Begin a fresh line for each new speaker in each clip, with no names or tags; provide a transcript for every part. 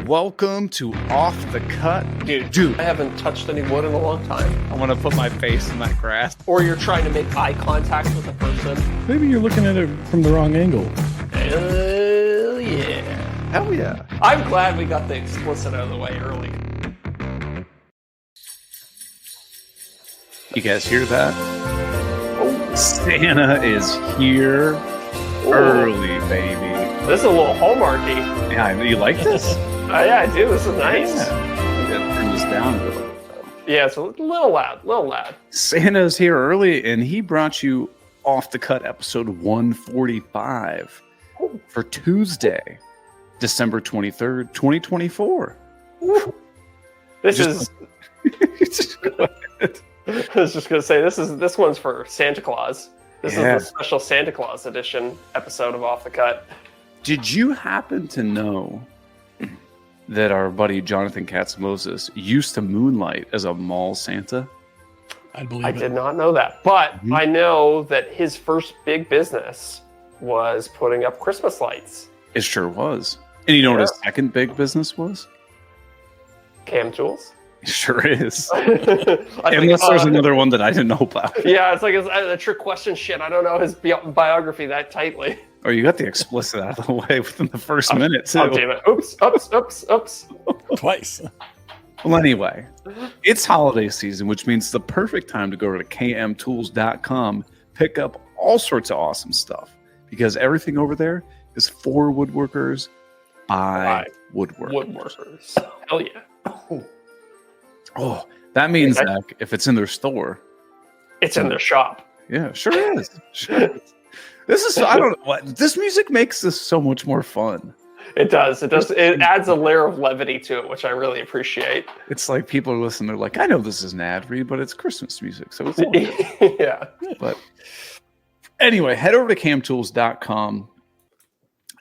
welcome to Off the Cut.
Dude, I haven't touched any wood in a long time.
I want to put my face in that grass.
Or you're trying to make eye contact with a person.
Maybe you're looking at it from the wrong angle.
Hell yeah.
Hell yeah.
I'm glad we got the explicit out of the way early.
You guys hear that? Santa is here early, baby.
This is a little Hallmarky.
Yeah, you like this?
Yeah, I do. This is nice.
Yeah. Turn this down a little.
Yeah, it's a little loud.
Santa's here early, and he brought you Off the Cut episode 145 for Tuesday, December 23rd, 2024.
Just go ahead. I was just going to say, this one's for Santa Claus. This is the special Santa Claus edition episode of Off the Cut.
Did you happen to know that our buddy Jonathan Katz-Moses used to moonlight as a mall Santa?
I
did not know that. But I know that his first big business was putting up Christmas lights.
It sure was. And you know what his second big business was?
Cam tools.
It sure is. Unless there's another one that I didn't know about.
Yeah, it's like a trick question shit. I don't know his biography that tightly.
Oh, you got the explicit out of the way within the first minute, too.
Oh, damn it. Oops.
Twice.
Well, anyway, it's holiday season, which means the perfect time to go to kmtools.com, pick up all sorts of awesome stuff, because everything over there is for woodworkers by woodworkers.
Hell yeah.
Oh, that means, Zach, if it's in their store,
it's in their shop.
Yeah, sure is. I don't know what this music makes this so much more fun.
It does. It adds a layer of levity to it, which I really appreciate.
It's like people are listening. They're like, I know this is an ad read, but it's Christmas music, so it's all good.
Yeah.
But anyway, head over to camtools.com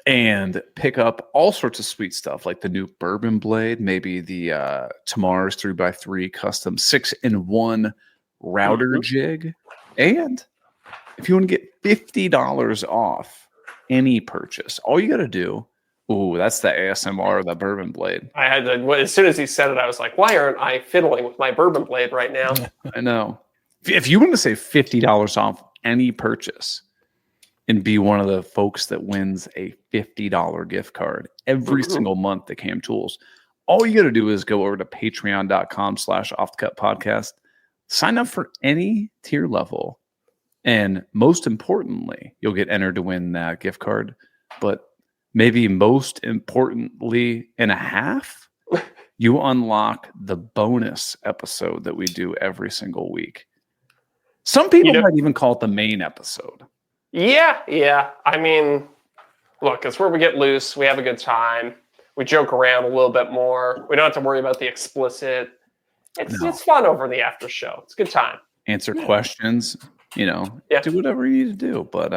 and pick up all sorts of sweet stuff, like the new bourbon blade, maybe the Tamar's 3x3 custom 6-in-1 router jig. And if you want to get $50 off any purchase, all you got to do, that's the ASMR of the bourbon blade.
I had to, as soon as he said it, I was like, why aren't I fiddling with my bourbon blade right now?
I know. If you want to save $50 off any purchase and be one of the folks that wins a $50 gift card every single month at Cam Tools, all you got to do is go over to patreon.com/offthecutpodcast, sign up for any tier level, and most importantly, you'll get entered to win that gift card. But maybe most importantly and a half, you unlock the bonus episode that we do every single week. Some people might even call it the main episode.
Yeah. I mean, look, it's where we get loose. We have a good time. We joke around a little bit more. We don't have to worry about the explicit. It's fun over the after show. It's a good time.
Answer questions, do whatever you need to do. But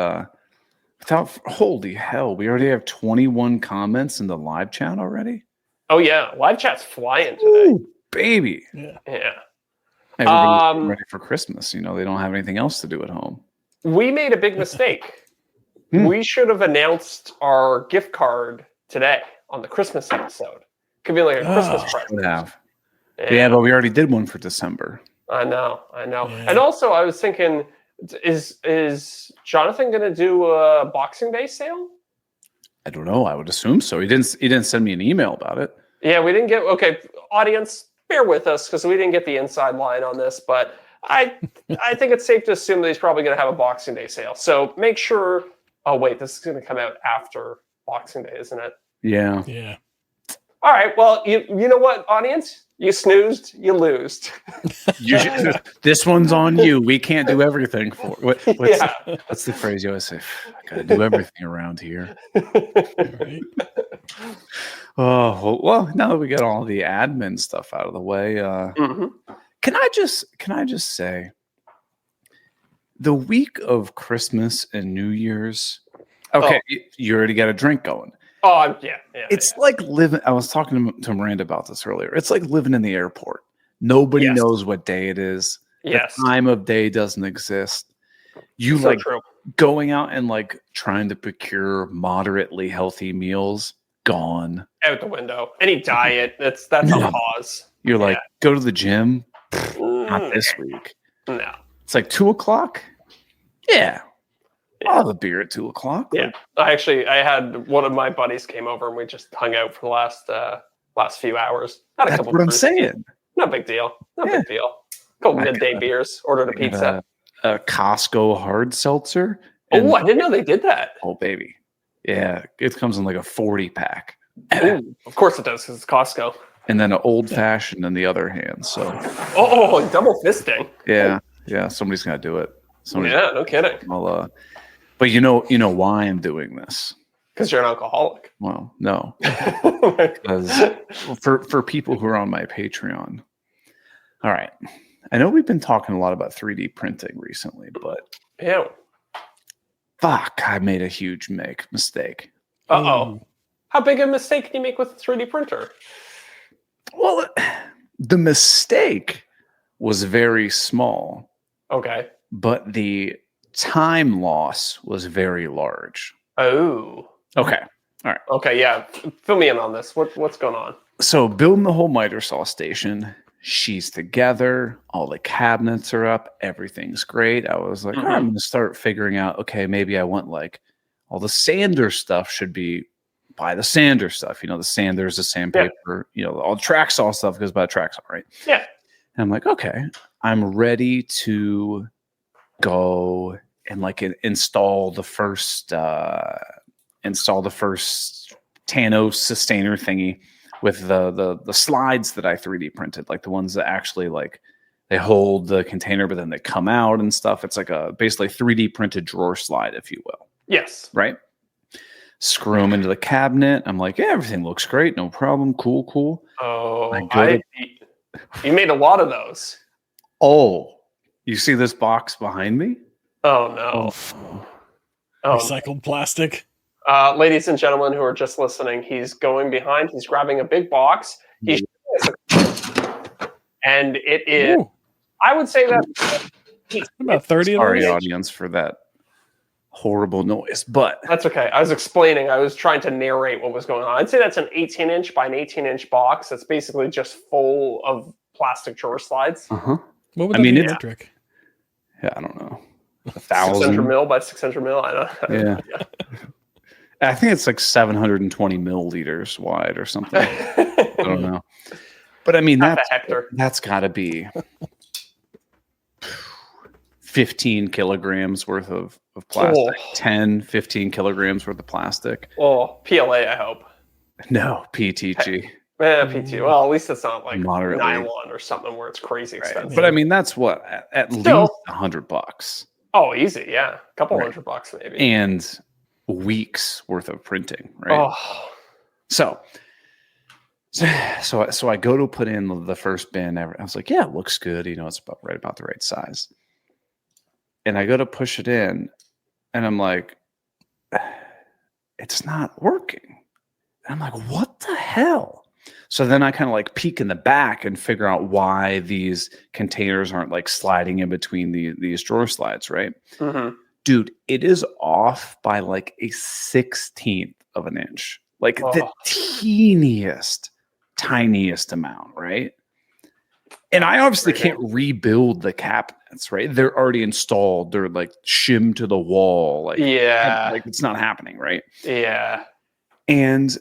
holy hell, we already have 21 comments in the live chat already. Oh
yeah, live chat's flying today.
Ooh, baby.
Yeah.
Everybody's ready for Christmas. They don't have anything else to do at home.
We made a big mistake. We should have announced our gift card today on the Christmas episode. Could be like a Christmas present.
Yeah, but we already did one for December.
I know.
Yeah.
And also, I was thinking, is Jonathan going to do a Boxing Day sale?
I don't know. I would assume so. He didn't send me an email about it.
Yeah, we didn't get. Okay, audience, bear with us because we didn't get the inside line on this, but I think it's safe to assume that he's probably going to have a Boxing Day sale. So make sure. Oh wait, this is going to come out after Boxing Day, isn't it?
Yeah.
Yeah.
All right. Well, you know what, audience? You snoozed, you lose.
This one's on you. We can't do everything for it. What's the phrase you always say? I got to do everything around here.
Right.
Oh, well, now that we got all the admin stuff out of the way, can I just say the week of Christmas and New Year's, you already got a drink going.
Oh, yeah.
It's like living. I was talking to Miranda about this earlier. It's like living in the airport. Nobody knows what day it is.
Yes.
The time of day doesn't exist. You
so true.
Going out and trying to procure moderately healthy meals gone.
Out the window. Any diet, that's on
No.
pause.
You're
Yeah.
like, go to the gym. Not this week.
No.
It's like 2:00. Yeah.
Yeah.
I'll have a beer at 2:00.
Yeah. I had one of my buddies came over and we just hung out for the last few hours. Had a
That's
couple
what I'm
brews.
saying.
No big deal. No
Yeah.
big deal. Couple
I
midday
got-
beers. Ordered a
I got
pizza.
a Costco hard seltzer.
Oh, I didn't know they did that.
Oh, baby. Yeah. It comes in like a 40-pack.
Ooh, of course it does because it's Costco.
And then an old fashioned in the other hand. So,
Oh, double fisting.
yeah. Somebody's got to do it.
Yeah, no kidding.
But you know why I'm doing this?
Because you're an alcoholic.
Well, no. Because for people who are on my Patreon. All right. I know we've been talking a lot about 3D printing recently, but
Yeah.
fuck, I made a huge mistake.
Uh-oh. How big a mistake can you make with a 3D printer?
Well, the mistake was very small,
Okay.
but the time loss was very large.
Oh.
Okay.
Okay, yeah. Fill me in on this. What's going on?
So building the whole miter saw station, she's together, all the cabinets are up, everything's great. I was like, all right, I'm going to start figuring out, okay, maybe I want like all the sander stuff should be by the sander stuff. The sanders, the sandpaper, all the Traxall stuff goes by Traxall, right?
Yeah.
And I'm like, okay, I'm ready to go and like install the first Thanos sustainer thingy with the slides that I 3D printed, like the ones that actually like they hold the container, but then they come out and stuff. It's like a basically 3D printed drawer slide, if you will.
Yes.
Right. Screw them into the cabinet. I'm like, yeah, everything looks great. No problem. Cool.
Oh,
you
made a lot of those.
Oh, you see this box behind me?
Oh, no. Oh.
Recycled plastic.
Ladies and gentlemen who are just listening, he's going behind. He's grabbing a big box. And it is,
Ooh,
I would say that.
about 30 of
Sorry,
those.
audience, for that horrible noise, but
That's okay. I was explaining. I was trying to narrate what was going on. I'd say that's an 18-inch by an 18-inch box. That's basically just full of plastic drawer slides.
uh-huh.
What would
I
that
mean,
be
it's-
metric?
Yeah, I don't know.
600
1,000
mil by 600 mil. I don't know.
Yeah. I think it's like 720 milliliters wide or something. I don't know. But I mean,
Half a hectare.
that's got to be 15 kilograms worth of plastic. 15 kilograms worth of plastic.
Oh, PLA, I hope.
No, PTG.
PT. Well, at least it's not like
Moderately.
nylon or something where it's crazy expensive.
But I mean, that's what, at
Still.
least $100.
Oh, easy. Yeah. A couple
Right.
$100 maybe.
And weeks worth of printing, right?
Oh,
So I go to put in the first bin. I was like, yeah, it looks good. It's about the right size. And I go to push it in, and I'm like, it's not working. And I'm like, what the hell? So then I kind of like peek in the back and figure out why these containers aren't like sliding in between these drawer slides, right?
mhm.
Dude, it is off by like a 16th of an inch, like the tiniest amount, right? And I obviously can't rebuild the cabinets, right? They're already installed. They're like shimmed to the wall. Like,
Yeah.
it's not happening, right?
Yeah.
And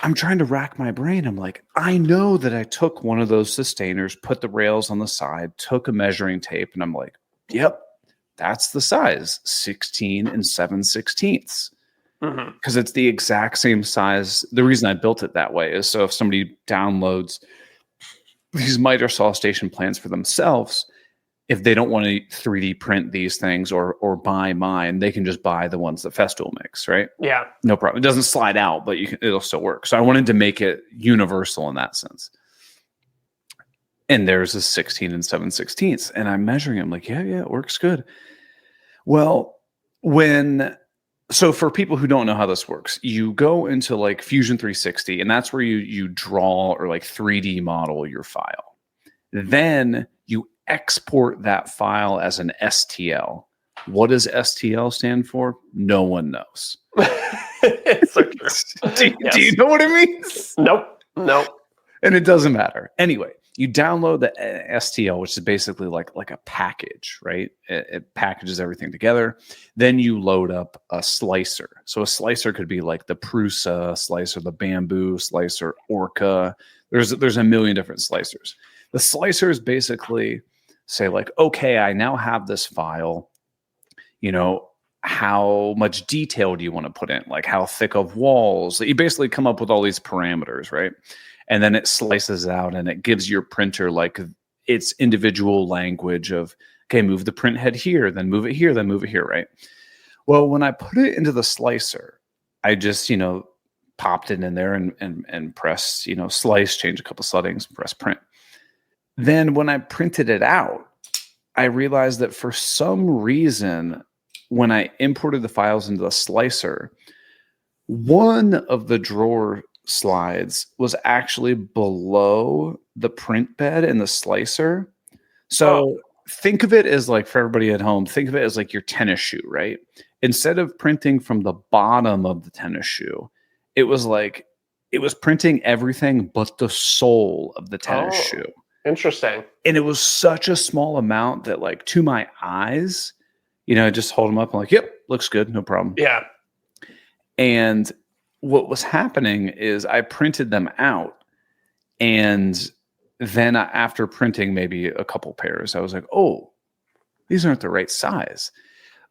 I'm trying to rack my brain. I'm like, I know that I took one of those sustainers, put the rails on the side, took a measuring tape, and I'm like, yep, that's the size, 16 and 7/16.
Mhm.
Because it's the exact same size. The reason I built it that way is so if somebody downloads these miter saw station plans for themselves, if they don't want to 3D print these things or buy mine, they can just buy the ones that Festool makes, right?
Yeah.
No problem. It doesn't slide out, but it'll still work. So I wanted to make it universal in that sense. And there's a 16 and 7/16, and I'm measuring. I'm like, yeah, it works good. Well, so for people who don't know how this works, you go into like Fusion 360, and that's where you draw or like 3D model your file. Then you export that file as an STL. What does STL stand for? No one knows.
It's so true.
Do you know what it means?
Nope.
And it doesn't matter. Anyway, you download the STL, which is basically like a package, right? It packages everything together. Then you load up a slicer. So a slicer could be like the Prusa slicer, the Bamboo slicer, Orca. There's a million different slicers. The slicers basically say like, okay, I now have this file. You know, how much detail do you want to put in? Like how thick of walls? You basically come up with all these parameters, right? And then it slices out and it gives your printer like its individual language of, okay, move the print head here, then move it here, then move it here, right? Well, when I put it into the slicer, I just, popped it in there and press, slice, change a couple settings, press print. Then when I printed it out, I realized that for some reason, when I imported the files into the slicer, one of the drawer slides was actually below the print bed in the slicer. So think of it as like, for everybody at home, think of it as like your tennis shoe, right? Instead of printing from the bottom of the tennis shoe, it was printing everything but the sole of the tennis shoe.
Interesting.
And it was such a small amount that, like, to my eyes, I just hold them up. I'm like, yep, looks good. No problem.
Yeah.
And what was happening is I printed them out. And then after printing maybe a couple pairs, I was like, oh, these aren't the right size.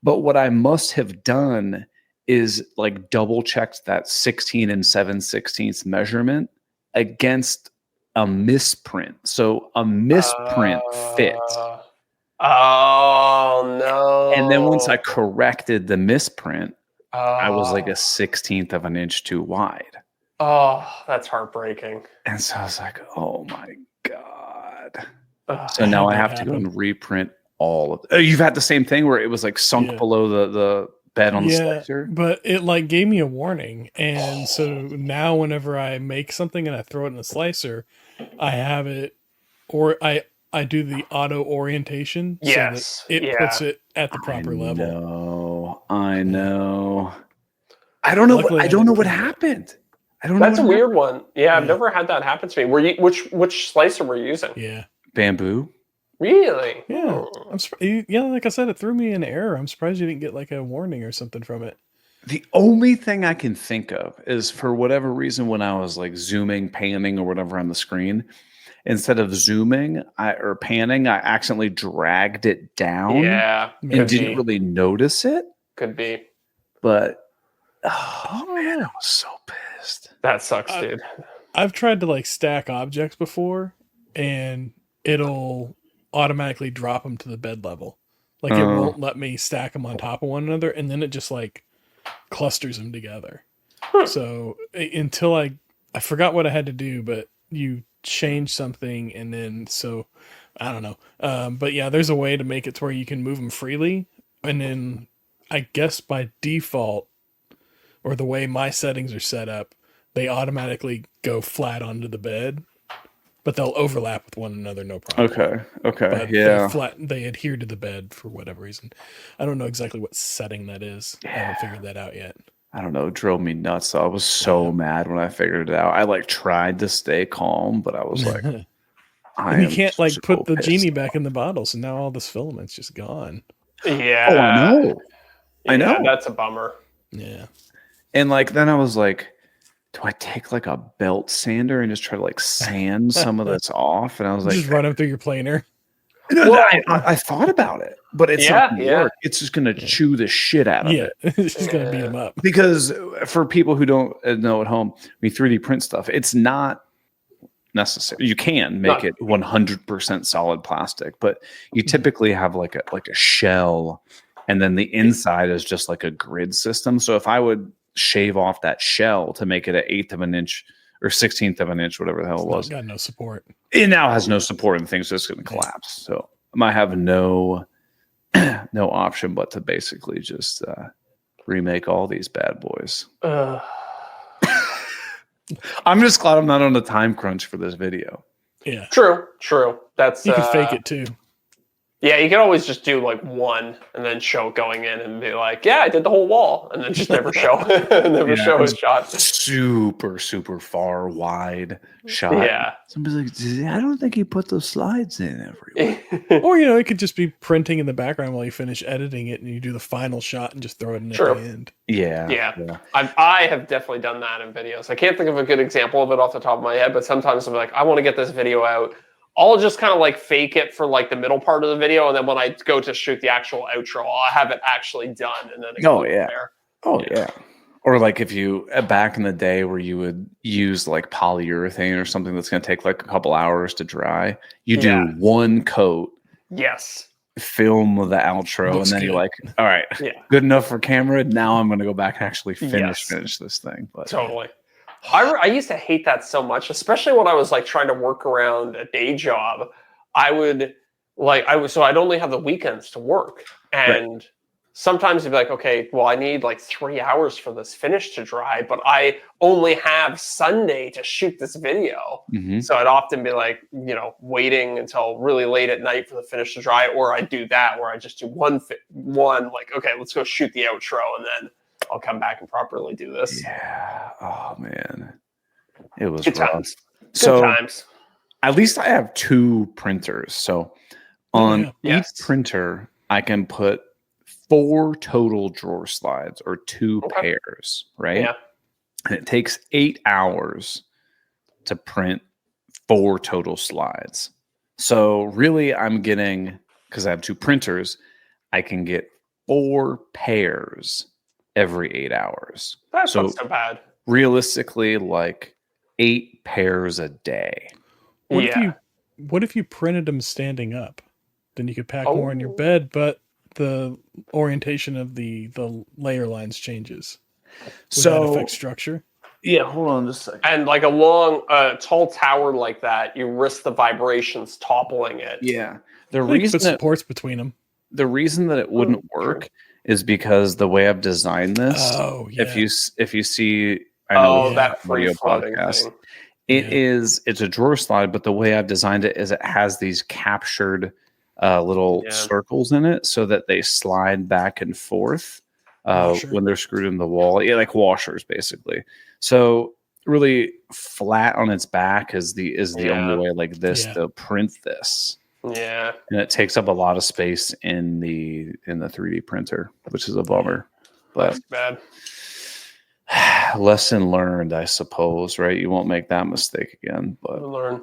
But what I must have done is like double checked that 16 and 7/16 measurement against a misprint. So a misprint fit.
Oh, no.
And then once I corrected the misprint, I was like a 1/16 of an inch too wide.
Oh, that's heartbreaking.
And so I was like, oh my God. So now I have to go and reprint all of it. You've had the same thing where it was like sunk below the bed on the slicer?
But it like gave me a warning. And so now whenever I make something and I throw it in the slicer, I have it, or I do the auto orientation.
Yes.
So that it puts it at the proper level.
I know. I don't know. I don't know what happened. I don't know.
That's a weird one. Yeah, I've never had that happen to me. Which slicer were you using?
Yeah.
Bamboo.
Really?
Yeah. I'm surprised. Yeah, like I said, it threw me in error. I'm surprised you didn't get like a warning or something from it.
The only thing I can think of is, for whatever reason, when I was like zooming, panning, or whatever on the screen, instead of zooming or panning, I accidentally dragged it down.
Yeah.
And didn't really notice it.
Could be.
But, oh man, I was so pissed.
That sucks, dude.
I've tried to like stack objects before, and it'll automatically drop them to the bed level. Like it won't let me stack them on top of one another, and then it just like clusters them together. So until I forgot what I had to do, but you change something, and then so I don't know. But yeah, there's a way to make it to where you can move them freely, and then I guess by default, or the way my settings are set up, they automatically go flat onto the bed. But they'll overlap with one another, no problem.
Okay,
but they adhere to the bed for whatever reason. I don't know exactly what setting that is. I haven't figured that out yet.
I don't know. It drove me nuts. I was so mad when I figured it out. I like tried to stay calm, but I was like,
you can't like put the genie back in the bottle, so now all this filament's just gone.
Yeah.
Oh, I know. I know.
That's a bummer.
Yeah.
And like then I was like, do I take like a belt sander and just try to like sand some of this off? And I was like,
just run them through your planer.
No, I thought about it, but it's not gonna work. It's just gonna chew the shit out of it.
It's just gonna beat them up.
Because for people who don't know at home, we 3D print stuff. It's not necessary. You can make it 100% solid plastic, but you typically have like a shell, and then the inside is just like a grid system. So if I would shave off that shell to make it an 1/8 of an inch or 1/16 of an inch, whatever the hell it was.
Got no support.
It now has no support, and things are just going to collapse. So I might have no option but to basically just remake all these bad boys. I'm just glad I'm not on a time crunch for this video.
Yeah.
True. That's
you can fake it too.
Yeah, you can always just do like one and then show going in and be like, yeah, I did the whole wall, and then just never show show a shot.
Super, super far wide shot.
Yeah.
Somebody's like, I don't think he put those slides in everywhere.
Or, it could just be printing in the background while you finish editing it and you do the final shot and just throw it in at the end.
Yeah.
I have definitely done that in videos. I can't think of a good example of it off the top of my head, but sometimes I'm like, I want to get this video out. I'll just kind of like fake it for like the middle part of the video, and then when I go to shoot the actual outro, I'll have it actually done, and then it goes there.
Oh yeah. Or like if you back in the day where you would use like polyurethane or something that's going to take like a couple hours to dry, you do one coat.
Yes.
Film the outro,
Looks
and then
good.
you're like, all right, good enough for camera. Now I'm going to go back and actually finish this thing. But
totally. I used to hate that so much, especially when I was like trying to work around a day job. I'd only have the weekends to work, and sometimes you'd be like, okay, well, I need like 3 hours for this finish to dry, but I only have Sunday to shoot this video.
Mm-hmm.
So I'd often be like, waiting until really late at night for the finish to dry, or I do that where I just do one like, okay, let's go shoot the outro, and then I'll come back and properly do this.
Yeah. Oh man, it was
Good
rough.
times.
So
Good times.
at least I have 2 printers. So on each printer, I can put 4 total drawer slides or 2 pairs, right?
Yeah.
And it takes 8 hours to print 4 total slides. So really, I'm getting, because I have 2 printers, I can get 4 pairs every 8 hours.
That's not so bad.
Realistically, like 8 pairs a day.
What if you printed them standing up? Then you could pack more in your bed, but the orientation of the layer lines changes. Would that affect structure?
Yeah, hold on just a second.
And like a long, tall tower like that, you risk the vibrations toppling it.
Yeah.
Put supports between them.
The reason that it wouldn't work is because the way I've designed this.
Oh, yeah.
If you see, I know
that
free podcast.
Thing.
It's a drawer slide, but the way I've designed it is it has these captured little circles in it so that they slide back and forth when they're screwed in the wall. Yeah, like washers basically. So really flat on its back is the only way like this to print this.
Yeah.
And it takes up a lot of space in the 3D printer, which is a bummer. But
that's bad.
Lesson learned, I suppose, right? You won't make that mistake again. But
learn.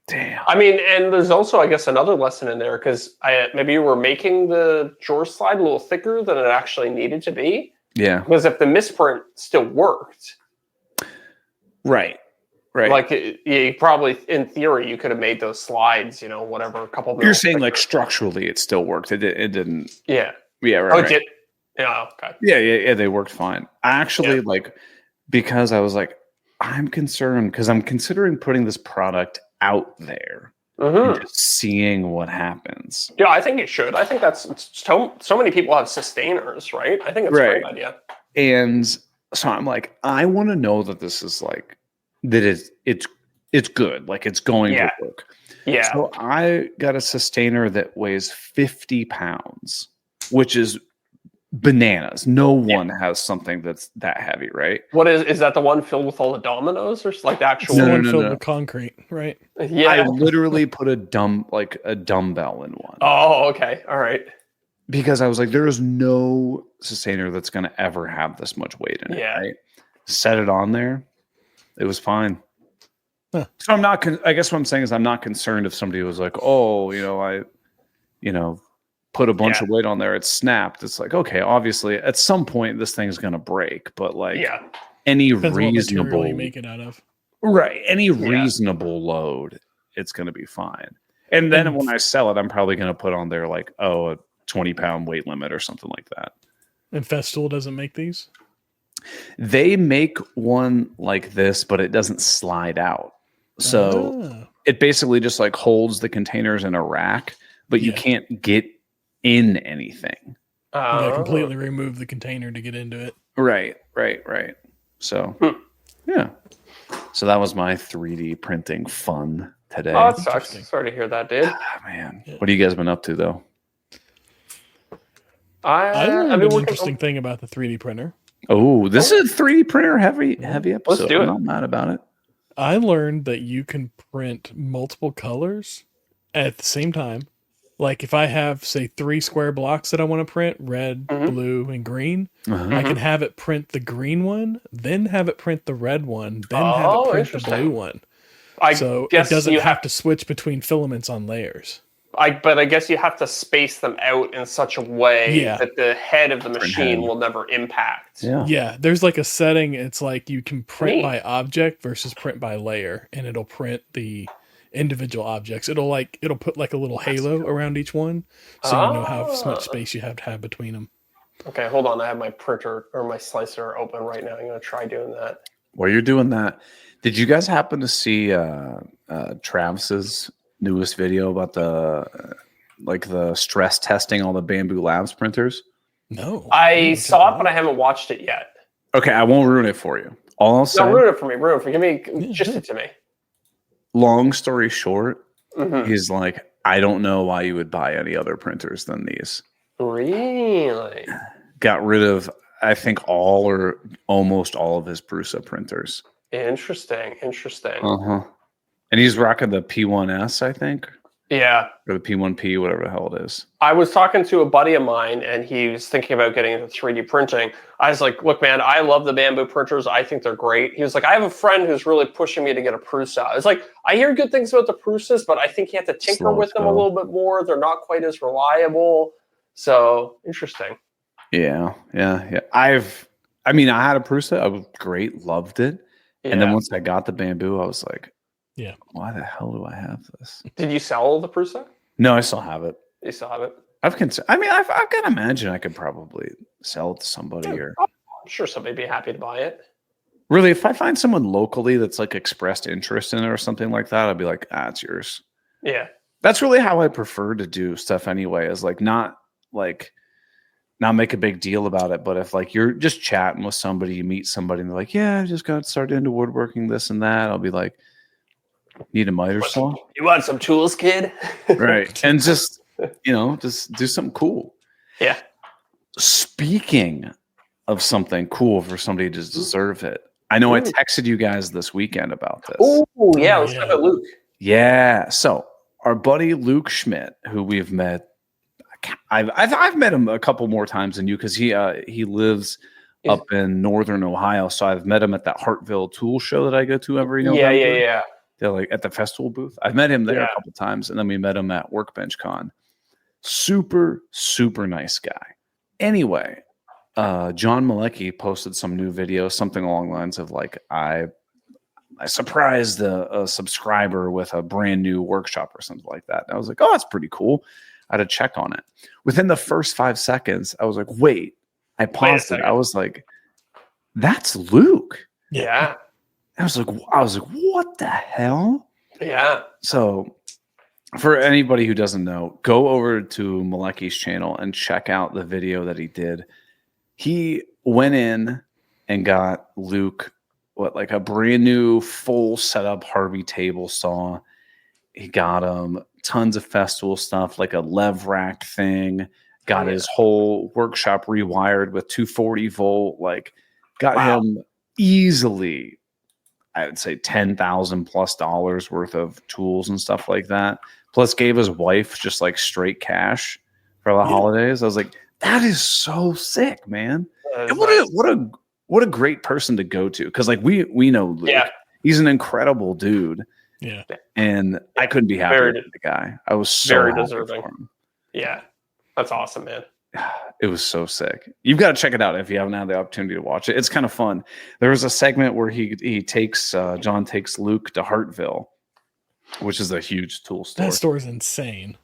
Damn.
I mean, and there's also, I guess, another lesson in there because maybe you were making the drawer slide a little thicker than it actually needed to be.
Yeah.
Because if the misprint still worked.
Right.
Like, you probably, in theory, you could have made those slides, whatever, a couple of
You're saying, like, structurally it still worked. It didn't.
Yeah.
Yeah, right.
Did? Yeah, okay.
Yeah, they worked fine. I actually, because I was like, I'm concerned because I'm considering putting this product out there and just seeing what happens.
Yeah, I think you should. I think that's so many people have sustainers, right? I think it's a great idea.
And so I'm like, I want to know that this is like that it's good, like it's going to work.
Yeah.
So I got a sustainer that weighs 50 pounds, which is bananas. No one has something that's that heavy, right?
What is that the one filled with all the dominoes or like the actual
one filled with concrete, right?
Yeah.
I literally put a dumbbell in one.
Oh, okay. All right.
Because I was like, there is no sustainer that's going to ever have this much weight in it, right? Set it on there. It was fine. Huh. So I'm not, I guess what I'm saying is I'm not concerned if somebody was like, oh, I put a bunch of weight on there, it snapped. It's like, okay, obviously at some point this thing's going to break, but like any
Depends
reasonable,
what you make it out of.
Right. Any reasonable load, it's going to be fine. And then when I sell it, I'm probably going to put on there like, a 20-pound weight limit or something like that.
And Festool doesn't make these?
They make one like this, but it doesn't slide out. So it basically just like holds the containers in a rack, but you can't get in anything.
You gotta completely remove the container to get into it.
Right. So, yeah. So that was my 3D printing fun today.
Oh, that sucks. Sorry to hear that, dude.
Man. What have you guys been up to, though?
I learned
I've been
an
working
interesting thing about the 3D printer.
Oh, this is a 3D printer heavy episode.
Let's do it.
I'm not mad about it.
I learned that you can print multiple colors at the same time. Like if I have, say, 3 square blocks that I want to print, red,
Mhm.
blue, and green,
Uh-huh.
I can have it print the green one, then have it print the red one, then have it print the blue
interesting.
one.
I
So it
guess
doesn't
you
have to switch between filaments on layers.
but I guess you have to space them out in such a way
Yeah.
that the head of the machine
head.
will never impact.
Yeah.
Yeah, there's like a setting. It's like you can print
Neat.
by object versus print by layer, and it'll print the individual objects. It'll put like a little halo around each one, so you know how much space you have to have between them.
Okay, hold on. I have my printer or my slicer open right now. I'm going to try doing that.
While you're doing that, did you guys happen to see Travis's newest video about the stress testing all the Bamboo Labs printers?
No,
I saw it, but I haven't watched it yet.
Okay, I won't ruin it for you. All I'll say,
No, ruin it for me. Ruin it for me. Give me, just it to me.
long story short,
Mhm.
he's like, I don't know why you would buy any other printers than these.
Really?
Got rid of, I think, all or almost all of his Prusa printers.
Interesting.
Uh-huh. And he's rocking the P1S, I think,
Yeah.
or the P1P, whatever the hell it is.
I was talking to a buddy of mine, and he was thinking about getting into 3D printing. I was like, look, man, I love the Bamboo printers. I think they're great. He was like, I have a friend who's really pushing me to get a Prusa. I was like, I hear good things about the Prusas, but I think you have to tinker
Slow
with them a
go.
little bit more. They're not quite as reliable. So, interesting.
Yeah. I had a Prusa. I was great, loved it.
Yeah.
And then once I got the Bamboo, I was like,
Yeah.
why the hell do I have this?
Did you sell the Prusa?
No, I still have it.
You still have it?
I've got to imagine I could probably sell it to somebody or
I'm sure somebody'd be happy to buy it.
really, if I find someone locally that's like expressed interest in it or something like that, I'd be like, it's yours.
Yeah.
That's really how I prefer to do stuff anyway, is like not make a big deal about it. But if like you're just chatting with somebody, you meet somebody and they're like, yeah, I just got started into woodworking, this and that, I'll be like, need a miter saw?
You want some tools, kid?
Right. And just do something cool.
Yeah.
Speaking of something cool for somebody to deserve it, I know I texted you guys this weekend about this.
Oh, yeah. Let's talk about Luke.
Yeah. So our buddy Luke Schmidt, who we've met, I've met him a couple more times than you because he lives up in northern Ohio. So I've met him at that Hartville Tool Show that I go to every November.
Yeah.
They're like at the festival booth. I've met him there
Yeah.
a couple times, and then we met him at Workbench Con. Super, super nice guy. Anyway, John Malecki posted some new video, something along the lines of like, I surprised a subscriber with a brand new workshop or something like that. And I was like, oh, that's pretty cool. I had to check on it. Within the first 5 seconds, I was like, wait. I paused it. I was like, that's Luke.
Yeah.
I was like, what the hell?
Yeah.
So for anybody who doesn't know, go over to Malecki's channel and check out the video that he did. He went in and got Luke like a brand new full setup Harvey table saw. He got him tons of festival stuff, like a lev rack thing. Got his whole workshop rewired with 240 volt. Like, got him easily, I would say $10,000+ worth of tools and stuff like that. Plus, gave his wife just like straight cash for the holidays. I was like, that is so sick, man! And what a great person to go to, because like we know Luke. Yeah. He's an incredible dude.
Yeah,
and I couldn't be happier with the guy. I was so
very
happy
deserving.
for him.
Yeah, that's awesome, man.
It was so sick. You've got to check it out if you haven't had the opportunity to watch it. It's kind of fun. There was a segment where John takes Luke to Hartville, which is a huge tool store.
that store is insane.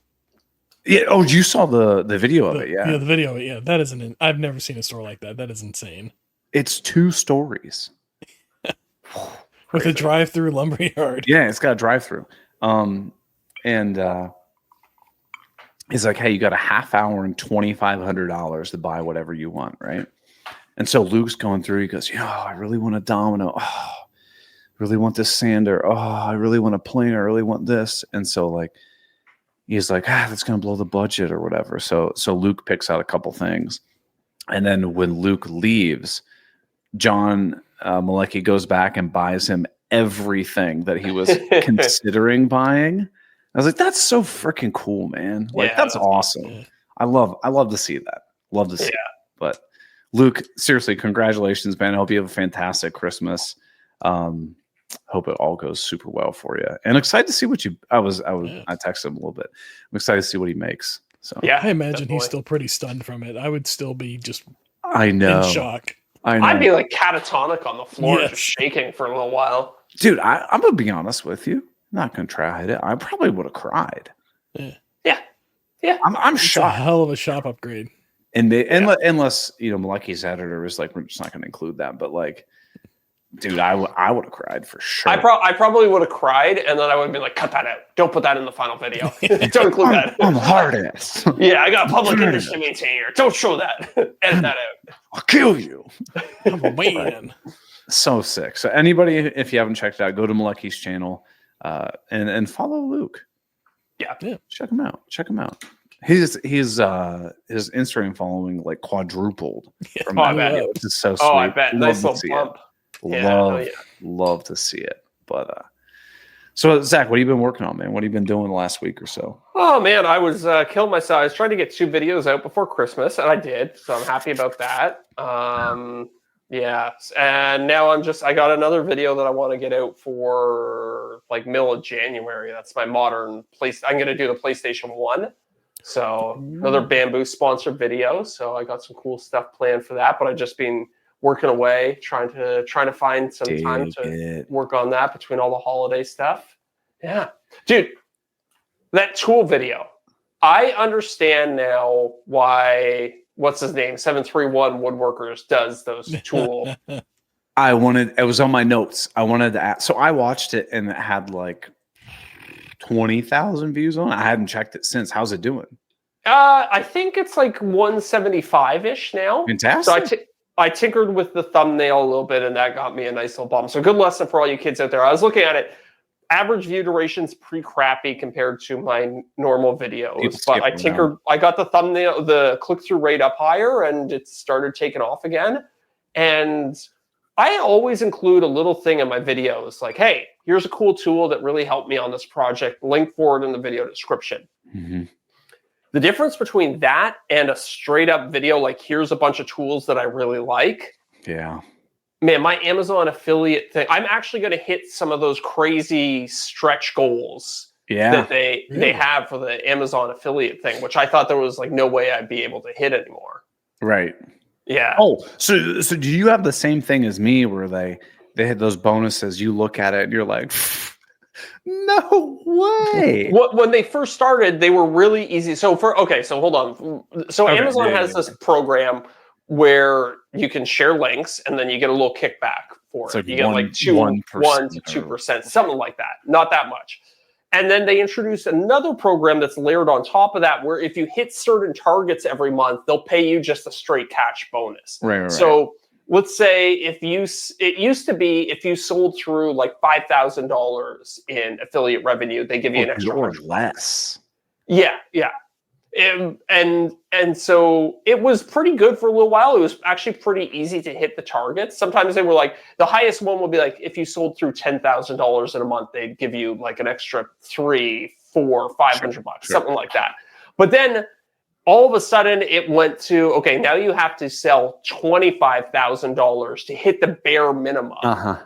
Yeah. Oh, you saw the video of it? Yeah.
Yeah, the video. Yeah, that is I've never seen a store like that. That is insane.
It's 2 stories.
With a drive-through lumberyard.
Yeah, it's got a drive-through. And he's like, hey, you got a half hour and $2,500 to buy whatever you want, right? And so Luke's going through. He goes, I really want a domino. Oh, I really want this sander. Oh, I really want a planer. I really want this. And so like he's like, that's going to blow the budget or whatever. So Luke picks out a couple things. And then when Luke leaves, John Malecki goes back and buys him everything that he was considering buying. I was like, that's so freaking cool, man. Like, that's awesome.
Yeah.
I love to see that. Love to see it. But Luke, seriously, congratulations, man. I hope you have a fantastic Christmas. Hope it all goes super well for you. And excited to see what I texted him a little bit. I'm excited to see what he makes. So
yeah,
I imagine he's still pretty stunned from it. I would still be just in shock.
I'd be like catatonic on the floor,
Yes.
just shaking for a little while.
Dude, I'm gonna be honest with you. I'm not gonna try to hide it. I probably would have cried.
Yeah.
I'm
It's a
shocked.
hell of a shop upgrade.
And unless Malecki's editor is like, we're just not gonna include that. But like, dude, I would have cried for sure.
I probably would have cried, and then I would have been like, cut that out. Don't put that in the final video. Don't include that.
I'm hard ass.
Yeah, I got a public interest to maintain here. Don't show that. Edit that out.
I'll kill you.
I'm a man.
So sick. So anybody, if you haven't checked it out, go to Malecki's channel and follow Luke.
Yeah.
Check him out. His Instagram following like quadrupled. From
I bet.
Which is so sweet.
Oh, I bet. Nice little bump.
Love to see it. But so Zach, what have you been working on, man? What have you been doing the last week or so?
Oh man, I was killing myself. I was trying to get 2 videos out before Christmas, and I did. So I'm happy about that. Yeah, and now I got another video that I want to get out for like middle of January. That's my modern place. I'm going to do the PlayStation 1. So another Bamboo sponsored video. So I got some cool stuff planned for that, but I've just been working away, trying to find some time to work on that between all the holiday stuff. Yeah, dude, that tool video. I understand now why, what's his name, 731 Woodworkers does those tool.
It was on my notes. I wanted to ask. So I watched it and it had like 20,000 views on it. I hadn't checked it since. How's it doing?
I think it's like 175-ish now.
Fantastic.
So I tinkered with the thumbnail a little bit, and that got me a nice little bump. So good lesson for all you kids out there. I was looking at it. Average view duration's pretty crappy compared to my normal videos, but I tinkered. I got the thumbnail, the click-through rate up higher, and it started taking off again. And I always include a little thing in my videos, like, "Hey, here's a cool tool that really helped me on this project. Link for it in the video description."
Mm-hmm.
The difference between that and a straight-up video, like, "Here's a bunch of tools that I really like."
Yeah.
Man, my Amazon affiliate thing, I'm actually going to hit some of those crazy stretch goals that they have for the Amazon affiliate thing, which I thought there was like no way I'd be able to hit anymore.
Right.
Yeah.
Oh, so do you have the same thing as me where they had those bonuses? You look at it and you're like, no way.
When they first started, they were really easy. So hold on. So Amazon has this program where you can share links and then you get a little kickback for it. Like you get like 1 to 2%, something like that. Not that much. And then they introduced another program that's layered on top of that, where if you hit certain targets every month, they'll pay you just a straight cash bonus.
Right.
So let's say it used to be if you sold through like $5,000 in affiliate revenue, they give you an extra
or less.
Yeah. And so it was pretty good for a little while. It was actually pretty easy to hit the targets. Sometimes they were like, the highest one would be like, if you sold through $10,000 in a month, they'd give you like an extra $300, $400, $500, something like that. But then all of a sudden it went to, okay, now you have to sell $25,000 to hit the bare minimum.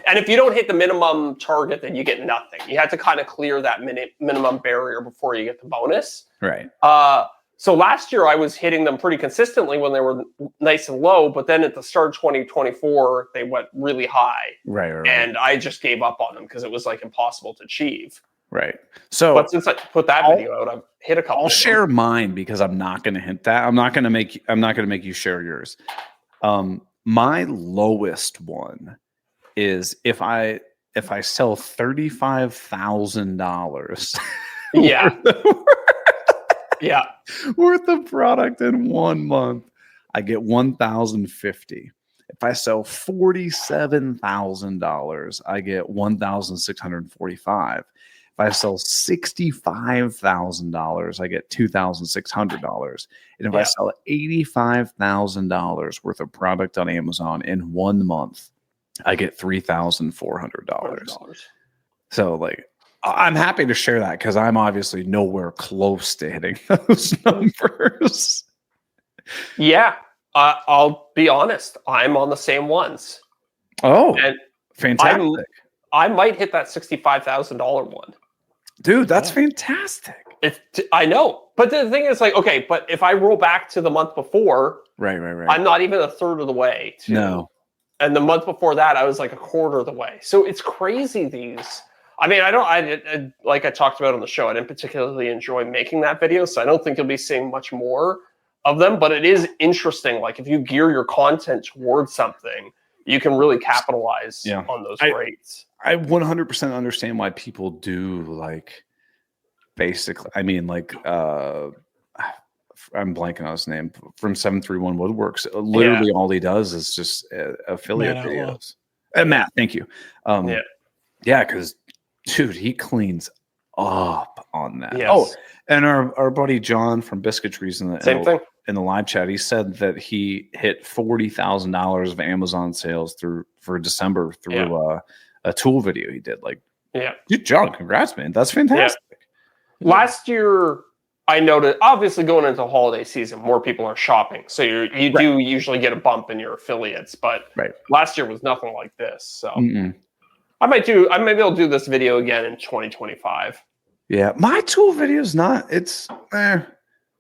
And if you don't hit the minimum target, then you get nothing. You have to kind of clear that minimum barrier before you get the bonus.
Right.
So last year I was hitting them pretty consistently when they were nice and low, but then at the start of 2024, they went really high.
Right.
And I just gave up on them because it was like impossible to achieve.
Right. So,
but since I put that video out, I've hit a couple.
I'll share mine because I'm not going to hit that. I'm not going to make you share yours. My lowest one is if I sell $35,000 worth of product in 1 month, I get $1,050. If I sell $47,000, I get $1,645. If I sell $65,000, I get $2,600. And if I sell $85,000 worth of product on Amazon in 1 month, I get $3,400. So like, I'm happy to share that because I'm obviously nowhere close to hitting those numbers.
Yeah, I'll be honest. I'm on the same ones.
Oh,
and
fantastic!
I might hit that $65,000 one.
Dude, that's fantastic.
I know, but the thing is, like, okay, but if I roll back to the month before,
right,
I'm not even a third of the way. And the month before that, I was like a quarter of the way. So it's crazy. I mean, I like I talked about on the show, I didn't particularly enjoy making that video, so I don't think you'll be seeing much more of them. But it is interesting. Like, if you gear your content towards something, you can really capitalize on those rates. I
100% understand why people do, like, basically, I mean, like, I'm blanking on his name, from 731 Woodworks. Literally all he does is just affiliate videos. Matt, thank you. Because dude, he cleans up on that.
Yes.
Oh, and our buddy John from Biscuitries in
thing
in the live chat, he said that he hit $40,000 of Amazon sales for December through a tool video he did. Like, good job, congrats, man. That's fantastic.
Last year, I noted, obviously going into holiday season, more people are shopping. So you do usually get a bump in your affiliates, but last year was nothing like this. So maybe I'll do this video again in 2025.
Yeah. My tool video is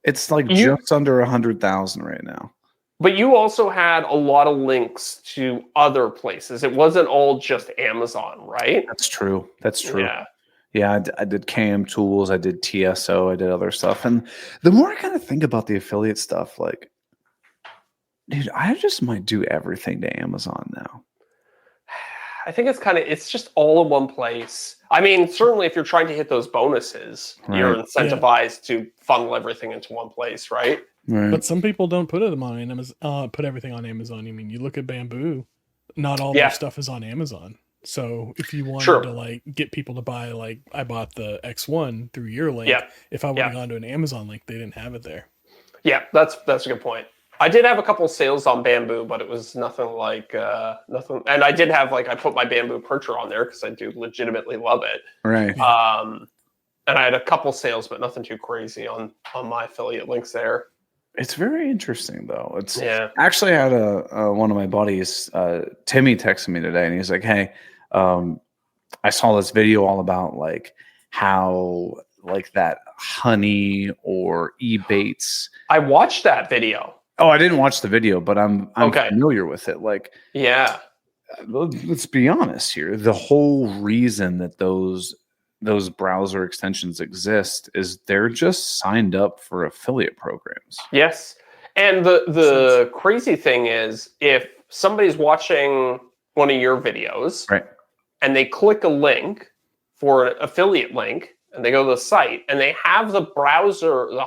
it's like just under 100,000 right now.
But you also had a lot of links to other places. It wasn't all just Amazon, right?
That's true. Yeah, I did KM Tools, I did TSO, I did other stuff. And the more I kind of think about the affiliate stuff, like, dude, I just might do everything to Amazon now.
I think it's just all in one place. I mean, certainly if you're trying to hit those bonuses, you're incentivized to funnel everything into one place, right?
But some people don't put them on Amazon, put everything on Amazon. I mean, you look at Bamboo, not all their stuff is on Amazon. So if you wanted to like get people to buy, like I bought the X1 through your link, if I would have gone to an Amazon link, they didn't have it there. Yeah, that's a good point. I did have a couple sales on Bamboo, but it was nothing like nothing. And I did have I put my Bamboo percher on there because I do legitimately love it.
Right.
And I had a couple sales, but nothing too crazy on my affiliate links there.
It's very interesting, though. It's actually, I had one of my buddies, Timmy, texted me today, and he's like, "Hey, I saw this video all about like how like that honey or Ebates."
I watched that video.
Oh, I didn't watch the video, but I'm familiar with it. Like, let's be honest here. The whole reason that those browser extensions exist is they're just signed up for affiliate programs.
Yes. And the crazy thing is, if somebody's watching one of your videos and they click a link for an affiliate link and they go to the site and they have the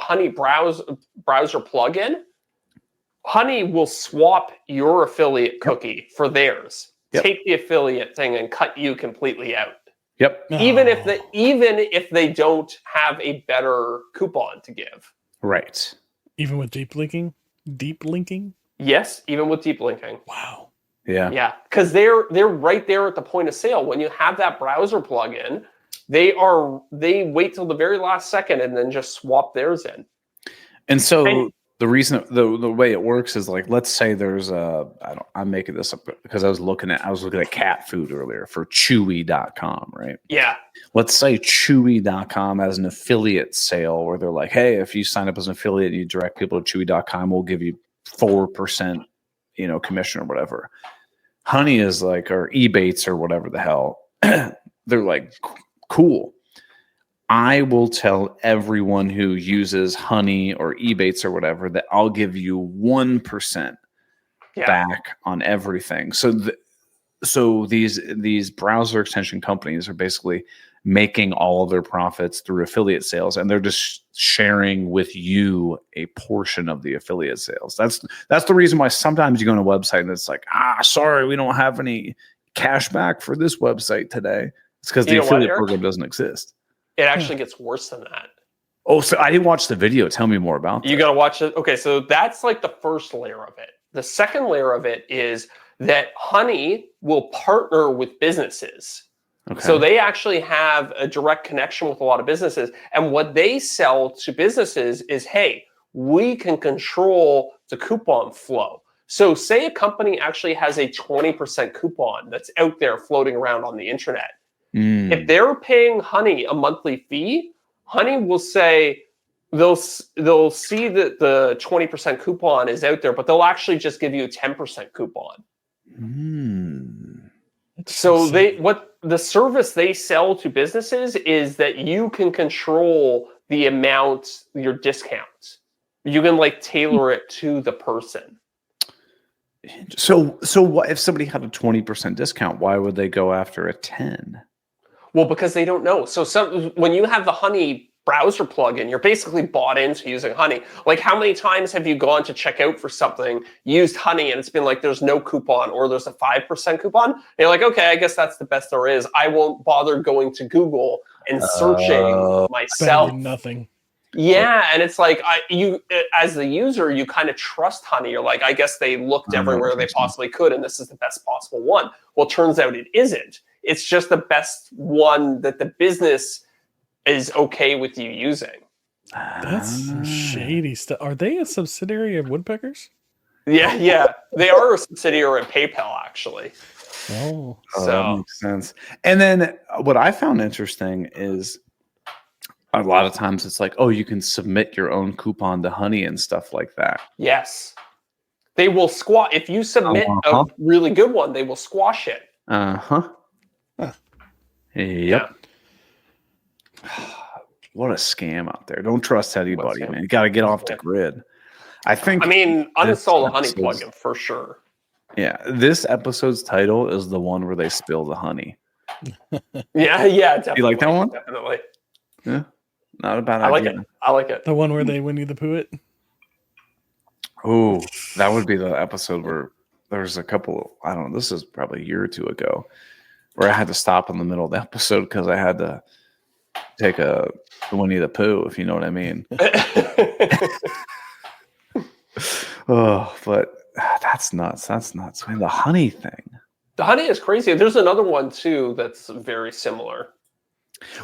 Honey browser plugin, Honey will swap your affiliate cookie for theirs. Take the affiliate thing and cut you completely out.
Yep.
Even if they don't have a better coupon to give.
Right.
Even with deep linking? Deep linking?
Yes, even with deep linking.
Wow.
Yeah.
Yeah, because they're right there at the point of sale. When you have that browser plugin, they wait till the very last second and then just swap theirs in.
And so the reason the way it works is like, let's say there's I'm making this up because I was looking at cat food earlier for Chewy.com, right?
Yeah.
Let's say Chewy.com has an affiliate sale where they're like, hey, if you sign up as an affiliate and you direct people to Chewy.com, we'll give you 4%, commission or whatever. Honey is like, or Ebates or whatever the hell, they're like, cool. I will tell everyone who uses Honey or Ebates or whatever that I'll give you 1% back on everything. So these browser extension companies are basically making all of their profits through affiliate sales, and they're just sharing with you a portion of the affiliate sales. That's the reason why sometimes you go on a website and it's like, sorry, we don't have any cash back for this website today. It's because the affiliate program doesn't exist.
It actually gets worse than that.
Oh, so I didn't watch the video. Tell me more about that.
You got to watch it. Okay, so that's like the first layer of it. The second layer of it is that honey will partner with businesses.
Okay.
So they actually have a direct connection with a lot of businesses. And what they sell to businesses is, hey, we can control the coupon flow. So say a company actually has a 20% coupon that's out there floating around on the internet. If they're paying Honey a monthly fee, Honey will say they'll see that the 20% coupon is out there, but they'll actually just give you a 10% coupon. So what the service they sell to businesses is that you can control the amount, your discounts. You can like tailor it to the person.
So what if somebody had a 20% discount? Why would they go after a 10?
Well, because they don't know. So when you have the Honey browser plugin, you're basically bought into using Honey. Like, how many times have you gone to check out for something, used Honey, and it's been like, there's no coupon or there's a 5% coupon? And you're like, okay, I guess that's the best there is. I won't bother going to Google and searching myself.
Nothing.
Yeah, and it's like you as the user, you kind of trust Honey. You're like, I guess they looked everywhere they possibly could, and this is the best possible one. Well, it turns out it isn't. It's just the best one that the business is okay with you using.
That's some shady stuff. Are they a subsidiary of Woodpeckers?
Yeah. They are a subsidiary of PayPal, actually.
Oh,
so
that makes sense. And then what I found interesting is a lot of times it's like, oh, you can submit your own coupon to Honey and stuff like that.
Yes. They will squash. If you submit a really good one, they will squash it.
Yep. What a scam out there. Don't trust anybody, man. You got to get off the grid.
Uninstall the Honey plugin for sure.
Yeah. This episode's title is the one where they spill the honey.
Yeah, definitely.
You like that one?
Definitely.
Yeah. Not a bad idea.
I like it.
The one where they Winnie the Pooh it?
Oh, that would be the episode where there's a couple, I don't know, this is probably a year or two ago, where I had to stop in the middle of the episode because I had to take a Winnie the Pooh, if you know what I mean. Oh, but that's nuts. That's nuts. I mean, the honey thing.
The honey is crazy. There's another one too that's very similar.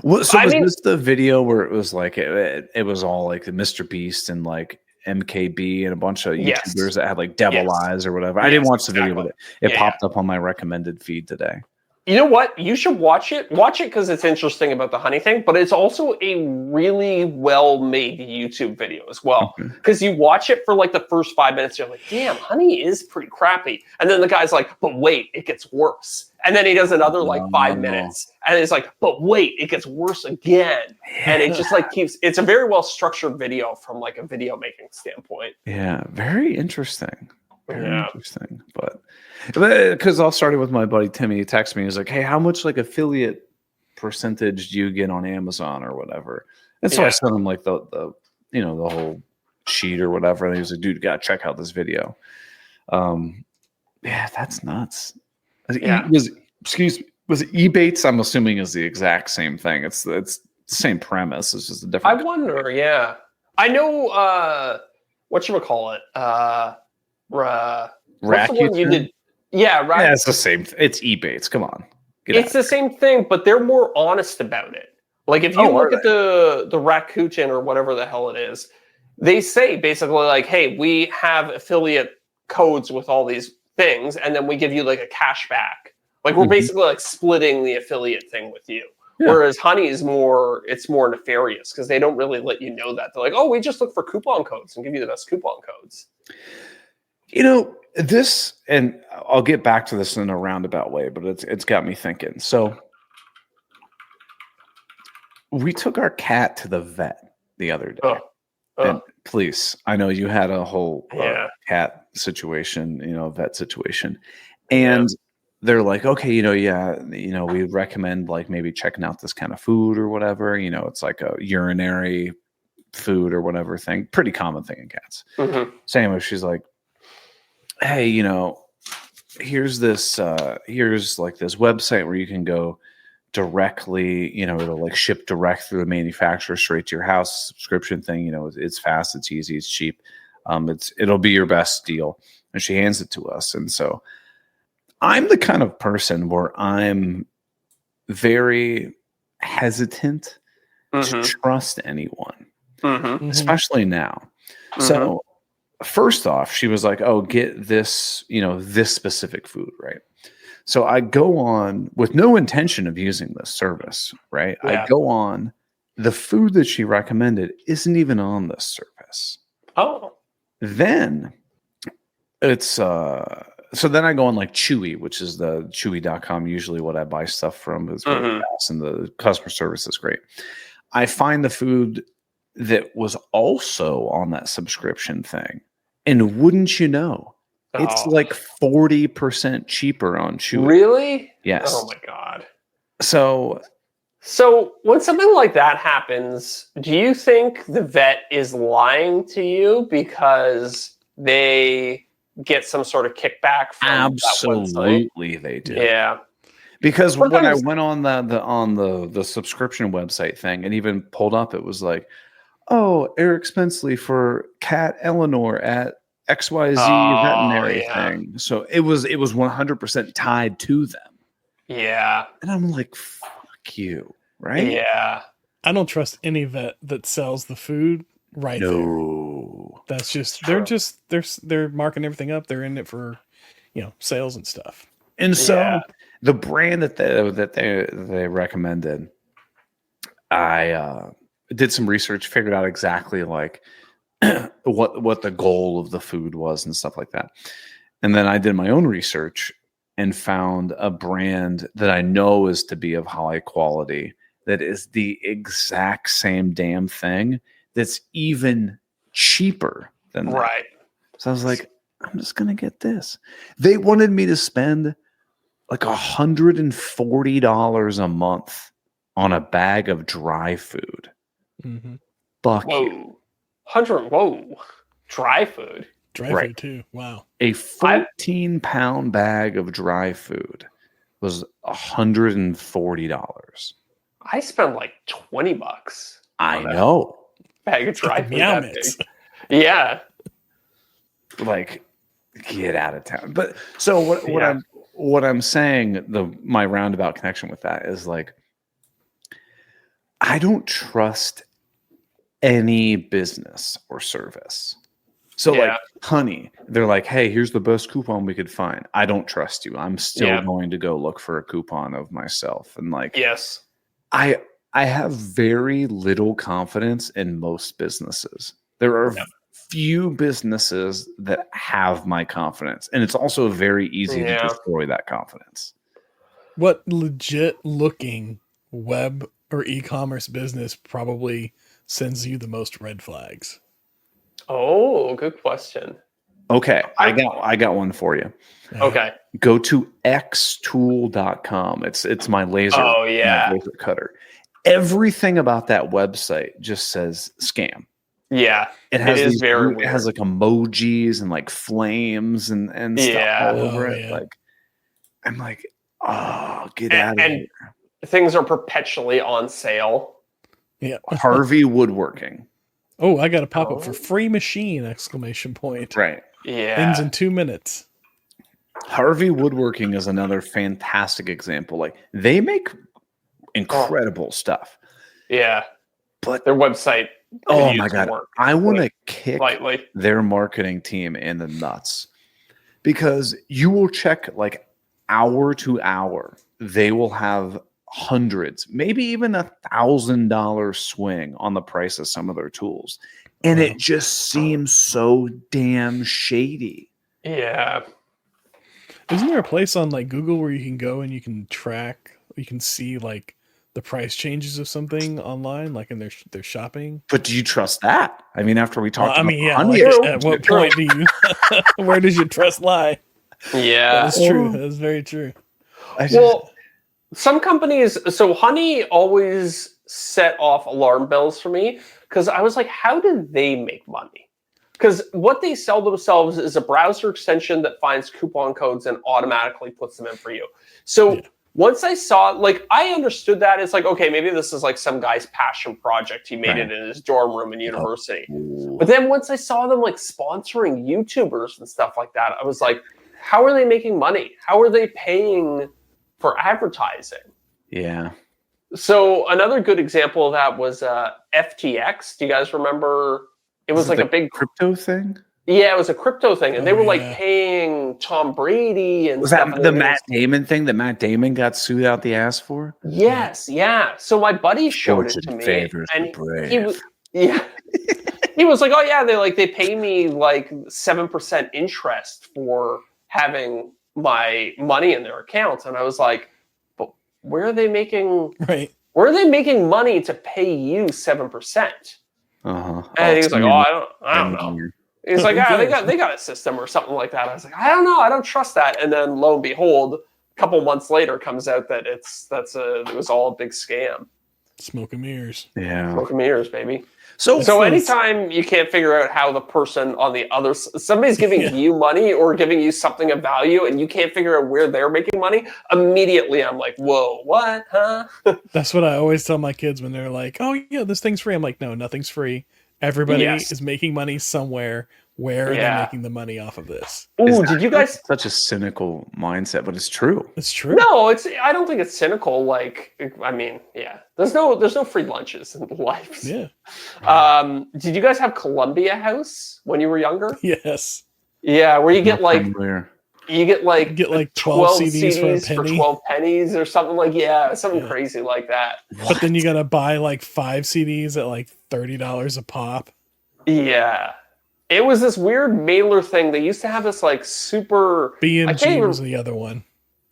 Well, so was this the video where it was like it was all like the Mr. Beast and like MKB and a bunch of YouTubers that had like devil eyes or whatever? I didn't watch the video, but it popped up on my recommended feed today.
You know what? You should watch it. Watch it because it's interesting about the honey thing, but it's also a really well-made YouTube video as well. Because you watch it for like the first 5 minutes, you're like, damn, honey is pretty crappy. And then the guy's like, but wait, it gets worse. And then he does another like 5 minutes. And it's like, but wait, it gets worse again. And it just like it's a very well-structured video from like a video making standpoint.
Yeah, very interesting. Very interesting. But because I started with my buddy Timmy, he texted me, he's like, hey, how much like affiliate percentage do you get on Amazon or whatever? And so I sent him like the whole sheet or whatever. And he was like, dude, you gotta check out this video. Yeah, that's nuts. Was it Ebates? I'm assuming is the exact same thing. It's the same premise. It's just a different.
I wonder. Yeah, I know. Whatchamacallit? What's the one you did? Yeah, right.
Yeah, it's the same. It's Ebates. Come on.
It's the same thing, but they're more honest about it. Like if you look at the Rakuten or whatever the hell it is, they say basically like, hey, we have affiliate codes with all these things, and then we give you like a cash back. Like we're basically like splitting the affiliate thing with you. Yeah. Whereas Honey is more nefarious because they don't really let you know that. They're like, oh, we just look for coupon codes and give you the best coupon codes.
You know, this, and I'll get back to this in a roundabout way, but it's got me thinking. So we took our cat to the vet the other day. And please, I know you had a whole cat situation, vet situation. And they're like, okay, we recommend like maybe checking out this kind of food or whatever. It's like a urinary food or whatever thing. Pretty common thing in cats. So anyway, she's like, hey, here's this, here's like this website where you can go directly, it'll like ship direct through the manufacturer straight to your house. Subscription thing, it's fast, it's easy, it's cheap. It'll be your best deal. And she hands it to us. And so I'm the kind of person where I'm very hesitant to trust anyone, especially now. So first off, she was like, "Oh, get this, this specific food," right? So I go on with no intention of using this service, right?
Yeah.
I go on. The food that she recommended isn't even on this service.
Oh.
Then it's so then I go on like Chewy, which is the chewy.com, usually what I buy stuff from. It's really fast and the customer service is great. I find the food that was also on that subscription thing. And wouldn't you know, it's like 40% cheaper on Chewy.
Really?
Yes.
Oh my God.
So
when something like that happens, do you think the vet is lying to you because they get some sort of kickback from
absolutely they do?
Yeah.
Because when I went on the subscription website thing and even pulled up, it was like, "Oh, Eric Spenceley for Cat Eleanor at XYZ veterinary thing." So it was 100% tied to them.
Yeah.
And I'm like, fuck you, right?
Yeah.
I don't trust any vet that sells the food right there. That's just they're marking everything up. They're in it for, sales and stuff.
And so the brand that they recommended, I did some research, figured out exactly like what the goal of the food was and stuff like that. And then I did my own research and found a brand that I know is to be of high quality that is the exact same damn thing that's even cheaper than that.
Right.
So I was like, I'm just going to get this. They wanted me to spend like $140 a month on a bag of dry food. Fuck you.
100. Whoa. Dry food.
Dry food too. Wow.
A 14-pound bag of dry food was $140.
I spent like $20.
I know.
Bag of dry food.
Meow mix.
Yeah.
Like, get out of town. But so what I'm saying, my roundabout connection with that is like, I don't trust any business or service. So like Honey, they're like, "Hey, here's the best coupon we could find." I don't trust you. I'm still going to go look for a coupon of myself. And like,
yes,
I have very little confidence in most businesses. There are few businesses that have my confidence, and it's also very easy to destroy that confidence.
What legit looking web or e-commerce business probably sends you the most red flags?
Oh, good question.
Okay, I got one for you.
Okay.
Go to xtool.com. It's my laser, my laser cutter. Everything about that website just says scam.
Yeah.
It is
very weird.
It has like emojis and like flames and stuff all over it.
Yeah.
Like, I'm like, oh, get out of here.
Things are perpetually on sale.
Yeah.
Harvey Woodworking.
Oh, I got a pop-up for free machine! Exclamation point.
Right.
Yeah.
Ends in 2 minutes.
Harvey Woodworking is another fantastic example. Like, they make incredible stuff.
Yeah.
But
their website.
Oh my God. I want to kick
lightly
their marketing team in the nuts, because you will check like hour to hour. They will have hundreds, maybe even $1,000 swing on the price of some of their tools. And it just seems so damn shady.
Yeah.
Isn't there a place on like Google where you can go and you can track, you can see like the price changes of something online, like in their shopping?
But do you trust that? I mean, after we talked about
Honey, at what point do you, where does your trust lie?
Yeah.
That's true. That's very true.
Well, some companies, so Honey always set off alarm bells for me, because I was like, how do they make money? Because what they sell themselves is a browser extension that finds coupon codes and automatically puts them in for you. So once I saw, like, I understood that it's like, okay, maybe this is like some guy's passion project. He made it in his dorm room in university. But then once I saw them like sponsoring YouTubers and stuff like that, I was like, how are they making money? How are they paying for advertising?
Yeah.
So another good example of that was FTX. Do you guys remember? It was like a big
crypto thing.
Yeah, it was a crypto thing, and they were like paying Tom Brady and
was
stuff.
that the Matt Damon thing that Matt Damon got sued out the ass for?
Yes, yeah. So my buddy showed it to me, and he was he was like, "Oh yeah, they pay me like 7% interest for having my money in their accounts," and I was like, "But where are they making Where are they making money to pay you 7%?" And he was like, "Oh, I don't know." He's like, they got a system or something like that. I was like, I don't know, I don't trust that. And then lo and behold, a couple months later, comes out that it was all a big scam.
Smoke and mirrors.
Yeah,
smoke and mirrors, baby. So anytime you can't figure out how the person on the other somebody's giving you money or giving you something of value, and you can't figure out where they're making money, immediately I'm like, whoa, what, huh?
That's what I always tell my kids when they're like, oh yeah, this thing's free. I'm like, no, nothing's free. Everybody is making money somewhere. Where are they making the money off of this?
Ooh, did you guys?
Such a cynical mindset, but it's true.
It's true.
No, I don't think it's cynical. Like, I mean, there's no free lunches in life.
Yeah.
Did you guys have Columbia House when you were younger?
Yes.
Yeah, where you get like
12
CDs for 12 pennies or something like something crazy like that.
But then you gotta buy like 5 CDs at like $30 a pop.
Yeah. It was this weird mailer thing. They used to have this like super
BMG was the other one.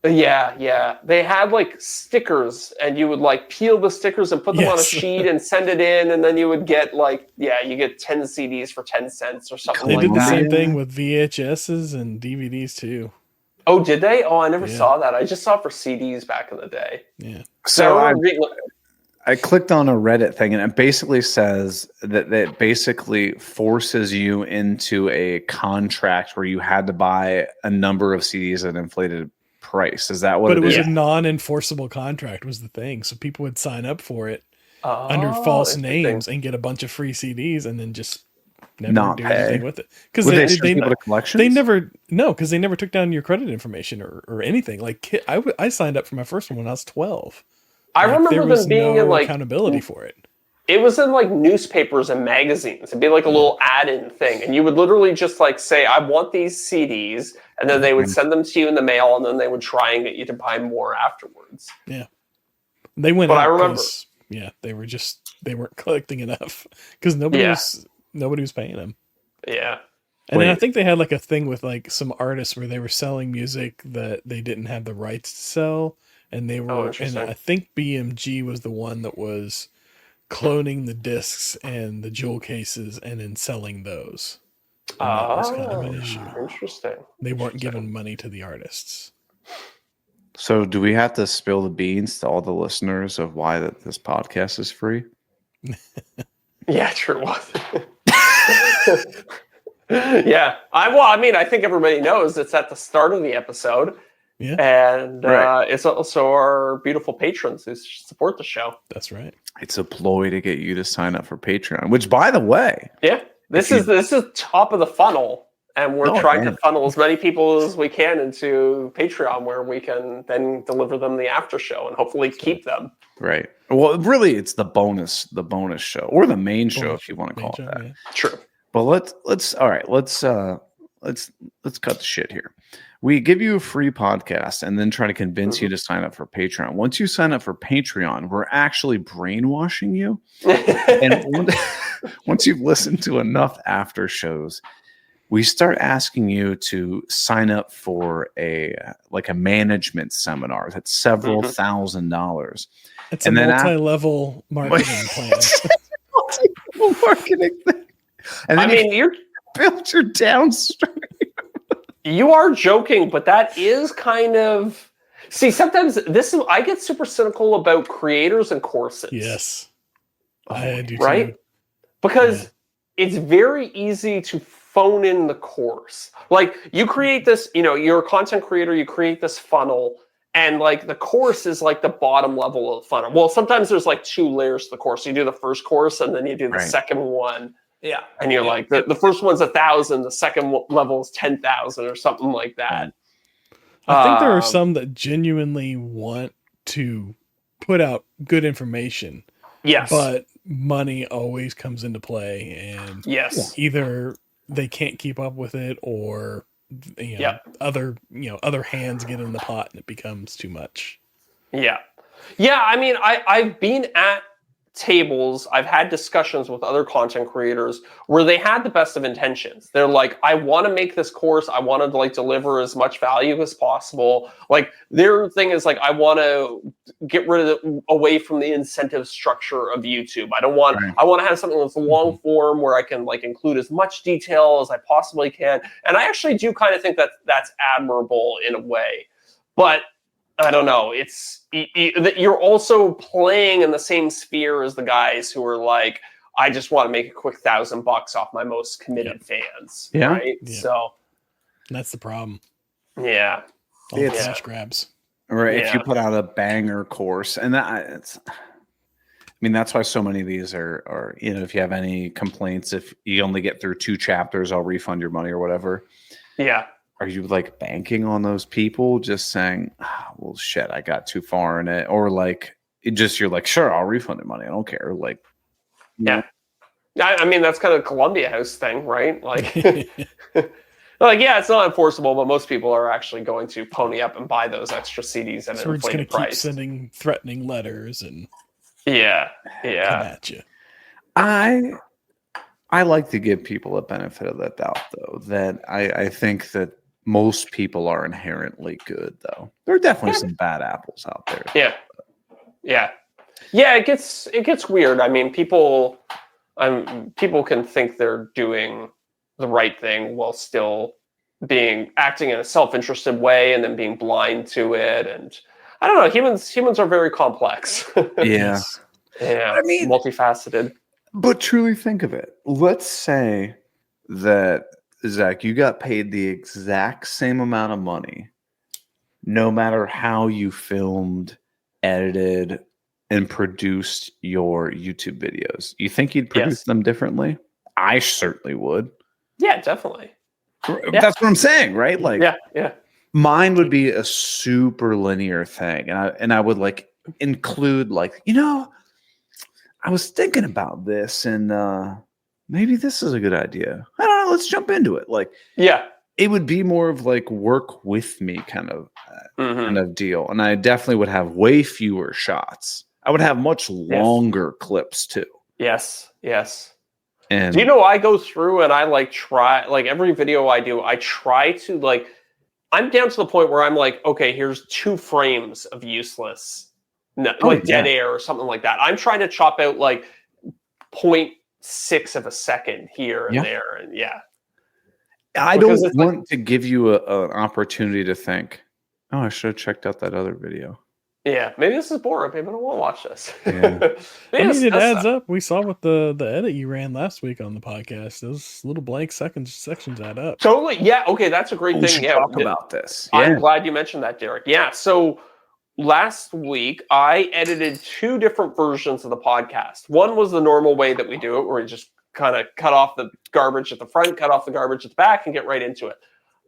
Yeah. They had like stickers, and you would like peel the stickers and put them on a sheet and send it in, and then you would get you get 10 CDs for 10 cents or something like that.
They did the same thing with VHSs and DVDs too.
Oh, did they? Oh, I never saw that. I just saw it for CDs back in the day.
Yeah.
So I clicked on a Reddit thing, and it basically says that it basically forces you into a contract where you had to buy a number of CDs at an inflated price. Is that what it is?
But it was a non-enforceable contract was the thing. So people would sign up for it under false names and get a bunch of free CDs and then just never do anything with it. Because they never took down your credit information or anything. Like I signed up for my first one when I was 12.
I remember them being in like
accountability for it.
It was in like newspapers and magazines. It'd be like a little add-in thing, and you would literally just like say, "I want these CDs," and then they would send them to you in the mail, and then they would try and get you to buy more afterwards.
Yeah, they went.
But I remember,
they weren't collecting enough because nobody was paying them.
Yeah.
And then I think they had like a thing with like some artists where they were selling music that they didn't have the rights to sell. And they were, and I think BMG was the one that was cloning the discs and the jewel cases and then selling those. And that was kind of an issue.
Interesting.
They weren't giving money to the artists.
So, do we have to spill the beans to all the listeners of why this podcast is free?
Yeah, sure was. Yeah, I think everybody knows it's at the start of the episode.
Yeah.
And it's also our beautiful patrons who support the show.
That's right.
It's a ploy to get you to sign up for Patreon, which, by the way,
this is top of the funnel, and we're trying to funnel as many people as we can into Patreon, where we can then deliver them the after show and hopefully keep them.
Right. Well, really, it's the bonus show or the main show, if you want to call it that.
Yeah. True.
But let's cut the shit here. We give you a free podcast and then try to convince you to sign up for Patreon. Once you sign up for Patreon, we're actually brainwashing you. And once you've listened to enough after shows, we start asking you to sign up for a management seminar that's several $1,000s.
It's a multi-level marketing plan.
Marketing thing. And then
you're
build your downstream.
You are joking, but that is kind of... See, sometimes I get super cynical about creators and courses.
Yes. I do
right?
too.
Because it's very easy to phone in the course. Like, you create this, you're a content creator, you create this funnel, And like the course is like the bottom level of the funnel. Well, sometimes there's like 2 layers to the course. You do the first course and then you do the second one.
Yeah.
And you're like, the first one's 1,000, the second level is 10,000 or something like that.
I think there are some that genuinely want to put out good information.
Yes.
But money always comes into play, and
yes,
either they can't keep up with it, or other hands get in the pot and it becomes too much.
Yeah. I mean, I've been at tables, I've had discussions with other content creators where they had the best of intentions. They're like, I want to make this course, I want to like deliver as much value as possible. Like their thing is like, I want to get away from the incentive structure of YouTube. I want to have something that's long form where I can like include as much detail as I possibly can. And I actually do kind of think that that's admirable in a way. But I don't know. You're also playing in the same sphere as the guys who are like, I just want to make a quick $1,000 off my most committed fans.
Yeah.
Right.
Yeah.
So
that's the problem.
Yeah.
All cash grabs.
Right. Yeah. If you put out a banger course, and that's why so many of these are, if you have any complaints, if you only get through 2 chapters, I'll refund your money or whatever.
Yeah.
Are you like banking on those people just saying, well, shit, I got too far in it? Or like, you're like, sure, I'll refund the money. I don't care. Like,
yeah. I mean, that's kind of Columbia House thing, right? Like, like, yeah, it's not enforceable, but most people are actually going to pony up and buy those extra CDs at an inflated price.
Keep sending threatening letters and
come
at you.
I like to give people a benefit of that doubt, though, that I think that most people are inherently good, though. There are definitely some bad apples out there.
Yeah. It gets weird. I mean, people can think they're doing the right thing while still acting in a self-interested way and then being blind to it. And I don't know. Humans are very complex.
Yeah.
Yeah. I mean, multifaceted.
But truly think of it. Let's say that, Zach, you got paid the exact same amount of money, no matter how you filmed, edited, and produced your YouTube videos. You think you'd produce them differently? I certainly would.
Yeah, definitely.
That's what I'm saying, right? Like,
yeah.
Mine would be a super linear thing, and I would like include like, I was thinking about this, and maybe this is a good idea. I don't know. Let's jump into it. Like, it would be more of like work with me kind of deal. And I definitely would have way fewer shots. I would have much longer clips too.
Yes.
And
do you know, I go through and I like try, like every video I do, I try to like, I'm down to the point where I'm like, okay, here's 2 frames of useless, dead air or something like that. I'm trying to chop out like 0.6 of a second here and there. And
I don't want to give you an opportunity to think, oh, I should have checked out that other video.
Yeah, maybe this is boring. Maybe I don't want to watch this.
Yeah. I mean, it adds up. We saw with the edit you ran last week on the podcast. Those little blank sections add up.
Totally. Yeah. Okay, that's a great thing. Yeah,
talk about this.
I'm glad you mentioned that, Deric. Yeah. So last week I edited 2 different versions of the podcast. One was the normal way that we do it, where we just kind of cut off the garbage at the front, cut off the garbage at the back, and get right into it.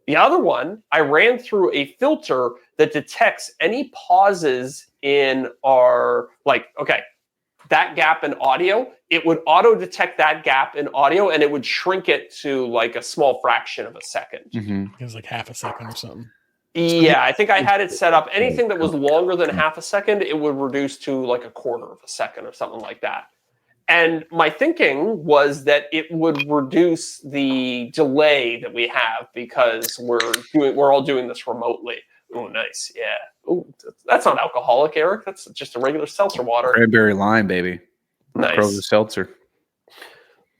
The other one, I ran through a filter that detects any pauses in our, that gap in audio. It would auto-detect that gap in audio, and it would shrink it to like a small fraction of a second.
Mm-hmm. It was like half a second or something.
Yeah, I think I had it set up. Anything that was longer than half a second, it would reduce to like a quarter of a second or something like that. And my thinking was that it would reduce the delay that we have because we're all doing this remotely. Oh, nice. Yeah. Oh, that's not alcoholic, Eric. That's just a regular seltzer water.
Cranberry lime, baby.
Nice.
Pro the seltzer.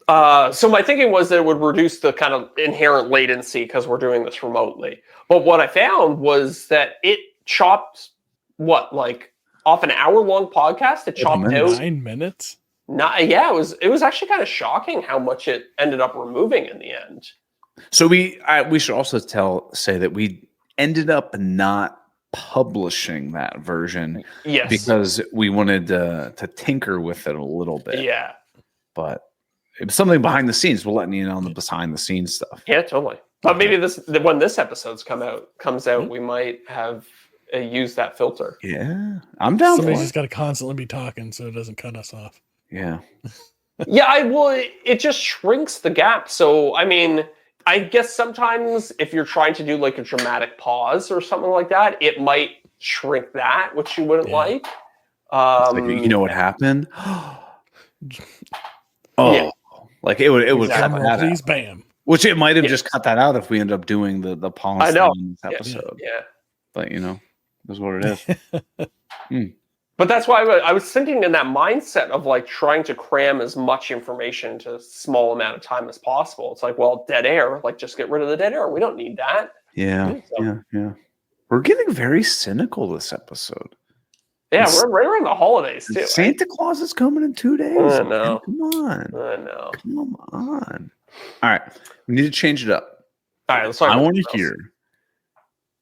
So my thinking was that it would reduce the kind of inherent latency because we're doing this remotely. But what I found was that it chopped off an hour-long podcast. It chopped out
9 minutes.
It was actually kind of shocking how much it ended up removing in the end.
So we should also say that we ended up not publishing that version
Yes.
because we wanted to tinker with it a little bit.
Yeah.
But it was something behind the scenes. We're letting you know on the behind the scenes stuff.
Yeah, totally. But maybe when this episode's comes out, we might have used that filter.
Yeah, I'm down.
Somebody's just got to constantly be talking so it doesn't cut us off.
Yeah.
Yeah, it just shrinks the gap. So, I mean, I guess sometimes if you're trying to do like a dramatic pause or something like that, it might shrink that, which you wouldn't like.
Like, you know what happened? Like it would cut that
Please,
out.
bam.
Which it might have just cut that out if we end up doing the pause
I know.
in this episode.
Yeah.
But that's what it is.
But that's why I was thinking in that mindset of like trying to cram as much information into a small amount of time as possible. It's like, well, dead air, like just get rid of the dead air. We don't need that.
Yeah. We're getting very cynical this episode.
Yeah, we're right around the holidays too.
Santa Claus is coming in 2 days.
I know.
Come on.
I know.
Come on. All right. We need to change it up.
All right, let's talk
I
about
want to
something else.
hear.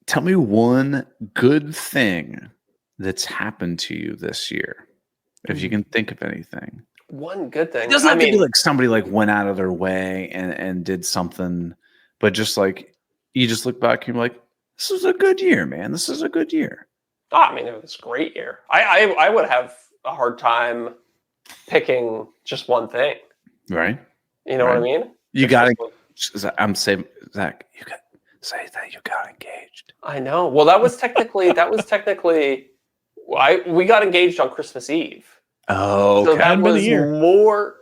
Tell me one good thing that's happened to you this year. If you can think of anything.
One good thing.
It doesn't have to be like somebody like went out of their way and did something, but just like you just look back and you're like, this is a good year, man. This is a good year.
Oh, I mean, it was a great year. I would have a hard time picking just one thing.
Right.
You know what I mean?
You got to. I'm saying, Zach, you got say that you got engaged.
I know. Well, that was technically we got engaged on Christmas Eve.
Oh, okay.
So that was more.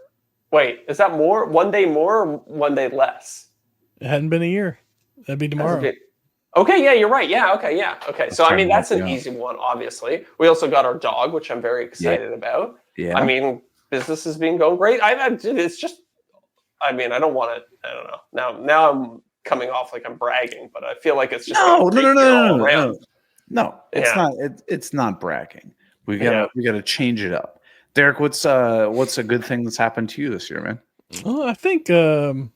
Wait, is that more? 1 day more or 1 day less?
It hadn't been a year. That'd be tomorrow.
Okay, yeah, you're right. Yeah, okay, yeah. Okay. So I mean that's an
Yeah.
easy one, obviously. We also got our dog, which I'm very excited about.
Yeah.
I mean, business has been going great. It's just I mean, I don't want to I don't know. Now I'm coming off like I'm bragging, but I feel like it's just
No.
Yeah.
It's not. It's not bragging. We gotta change it up. Deric, what's a good thing that's happened to you this year, man?
Well, I think I'm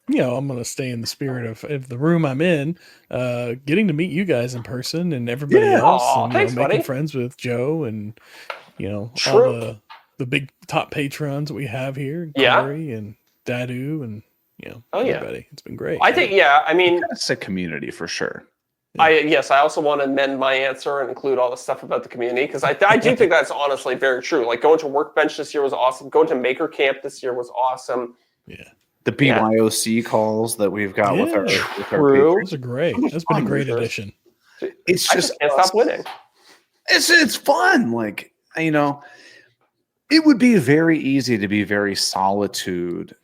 going to stay in the spirit of the room I'm in, getting to meet you guys in person and everybody else, and
thanks,
making
buddy.
friends with Joe and all the big top patrons that we have here, Corey and Dadu and everybody. It's been great.
I think I mean
It's a community for sure.
I also want to amend my answer and include all the stuff about the community because I do think that's honestly very true. Like going to Workbench this year was awesome. Going to Maker Camp this year was awesome.
Yeah.
The BYOC calls that we've got with our
Those are great. That's been a great addition.
It's just
can't stop winning.
It's fun. Like, it would be very easy to be very solitude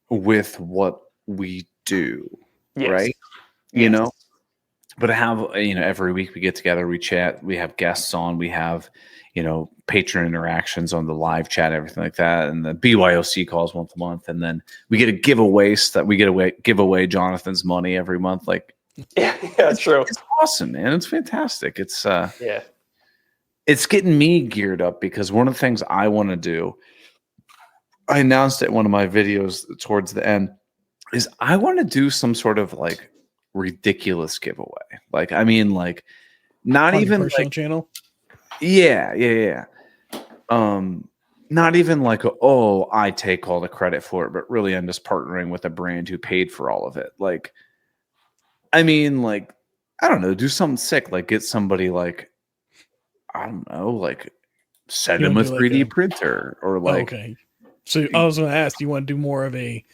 with what we do, right?
Yes.
But to have, every week we get together, we chat, we have guests on, we have, patron interactions on the live chat, everything like that. And the BYOC calls once a month. And then we get a giveaway give away Jonathan's money every month. Like,
it's true.
It's awesome, man. It's fantastic. It's,
yeah.
It's getting me geared up because one of the things I want to do, I announced it in one of my videos towards the end, is I want to do some sort of like ridiculous giveaway. Like, I mean, like not
On
even
personal
like
channel.
Yeah. Not even like, I take all the credit for it, but really I'm just partnering with a brand who paid for all of it. Like, I mean, like, I don't know, do something sick, like get somebody like, I don't know, like send them a 3D printer or like.
Okay. So I was going to ask, do you want to do more of a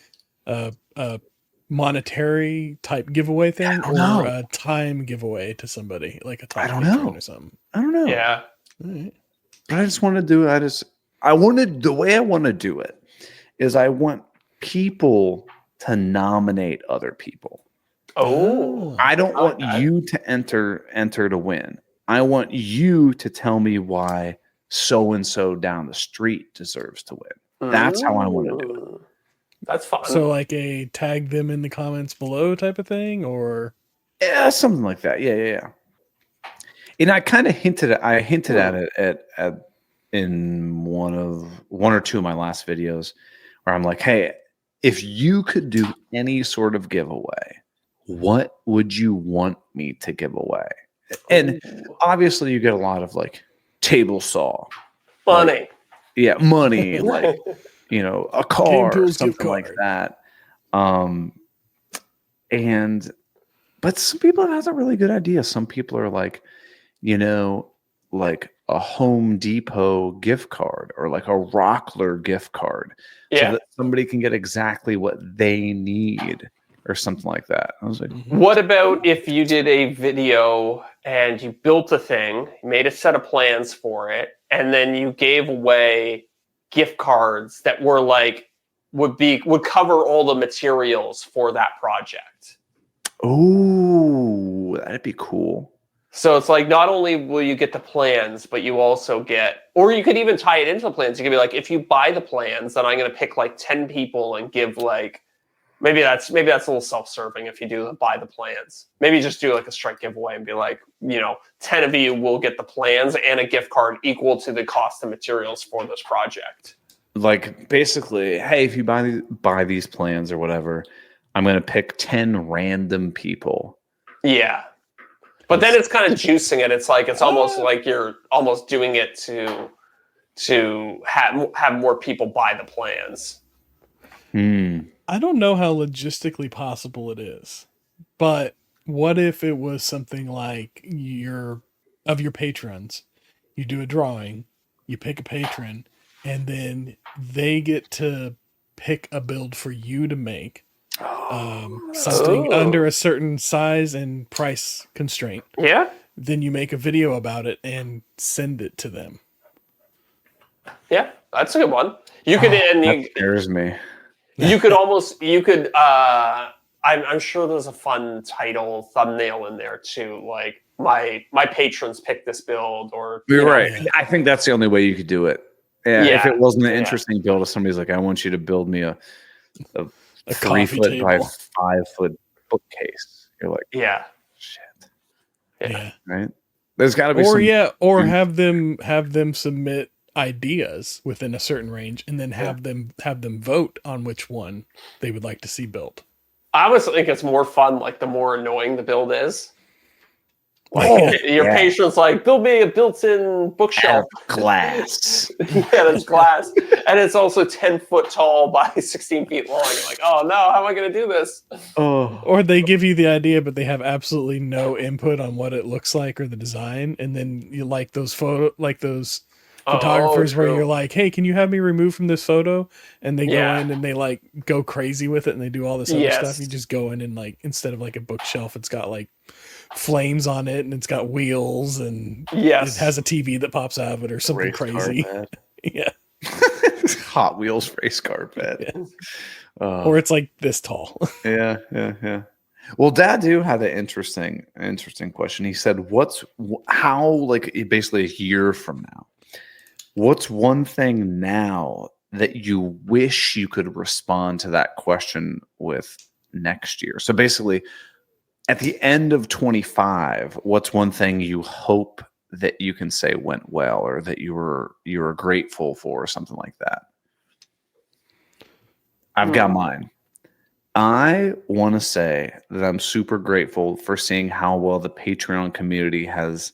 monetary type giveaway thing or a time giveaway to somebody like a top patron or something?
I don't know.
Yeah.
All right.
But I just want to do it. The way I want to do it is I want people to nominate other people.
Oh.
I don't want you to enter to win. I want you to tell me why so-and-so down the street deserves to win. That's how I want to do it.
That's fun.
So like a tag them in the comments below type of thing, or
something like that. Yeah. And I kind of hinted at it at in one or two of my last videos where I'm like, hey, if you could do any sort of giveaway, what would you want me to give away? And
Ooh.
obviously you get a lot of like table saw.
Money.
Yeah, money, like, you know, a car or
Tools gift
something like
card.
that. But some people have a really good idea. Some people are like, you know, like a Home Depot gift card or like a Rockler gift card, so
Yeah.
that somebody can get exactly what they need or something like that. I was like,
What about if you did a video and you built a thing, made a set of plans for it, and then you gave away gift cards that were like would cover all the materials for that project?
oh, that'd be cool.
So it's like not only will you get the plans, but you also get, or you could even tie it into the plans. You could be like, if you buy the plans, then I'm going to pick like 10 people and give like, maybe that's a little self-serving if you do buy the plans. Maybe just do like a straight giveaway and be like, 10 of you will get the plans and a gift card equal to the cost of materials for this project.
Like basically, hey, if you buy these plans or whatever, I'm going to pick 10 random people.
Yeah. But then it's kind of juicing it. It's like it's almost like you're almost doing it to have more people buy the plans.
I don't know how logistically possible it is, but what if it was something like your patrons, you do a drawing, you pick a patron, and then they get to pick a build for you to make. Something under a certain size and price constraint.
Yeah.
Then you make a video about it and send it to them.
Yeah, that's a good one. You could
That scares me.
I'm sure there's a fun title thumbnail in there too, like my patrons pick this build, or
You're right. Yeah. I think that's the only way you could do it. Yeah. If it wasn't an interesting build, if somebody's like, I want you to build me a 3 foot by 5 foot bookcase, you're like,
yeah,
shit.
Yeah.
Right. There's got to be
or have them submit ideas within a certain range, and then have them vote on which one they would like to see built.
I always think it's more fun, like the more annoying the build is. Like your patrons like, build me a built-in bookshelf.
Glass.
Yeah, that's glass. And it's also 10 foot tall by 16 feet long. You're like, oh no, how am I going to do this?
Oh.
Or they give you the idea, but they have absolutely no input on what it looks like or the design. And then you like those photographers where you're like, hey, can you have me removed from this photo? And they go in and they like go crazy with it and they do all this other stuff. You just go in and like, instead of like a bookshelf, it's got like flames on it and it's got wheels and it has a TV that pops out of it or something
race
crazy.
Yeah. Hot Wheels race carpet.
Yeah. Or it's like this tall.
Yeah. Well, Dadu had an interesting question. He said, how, like basically a year from now, what's one thing now that you wish you could respond to that question with next year? So basically, at the end of 25, what's one thing you hope that you can say went well, or that you were grateful for, or something like that? I've got mine. I want to say that I'm super grateful for seeing how well the Patreon community has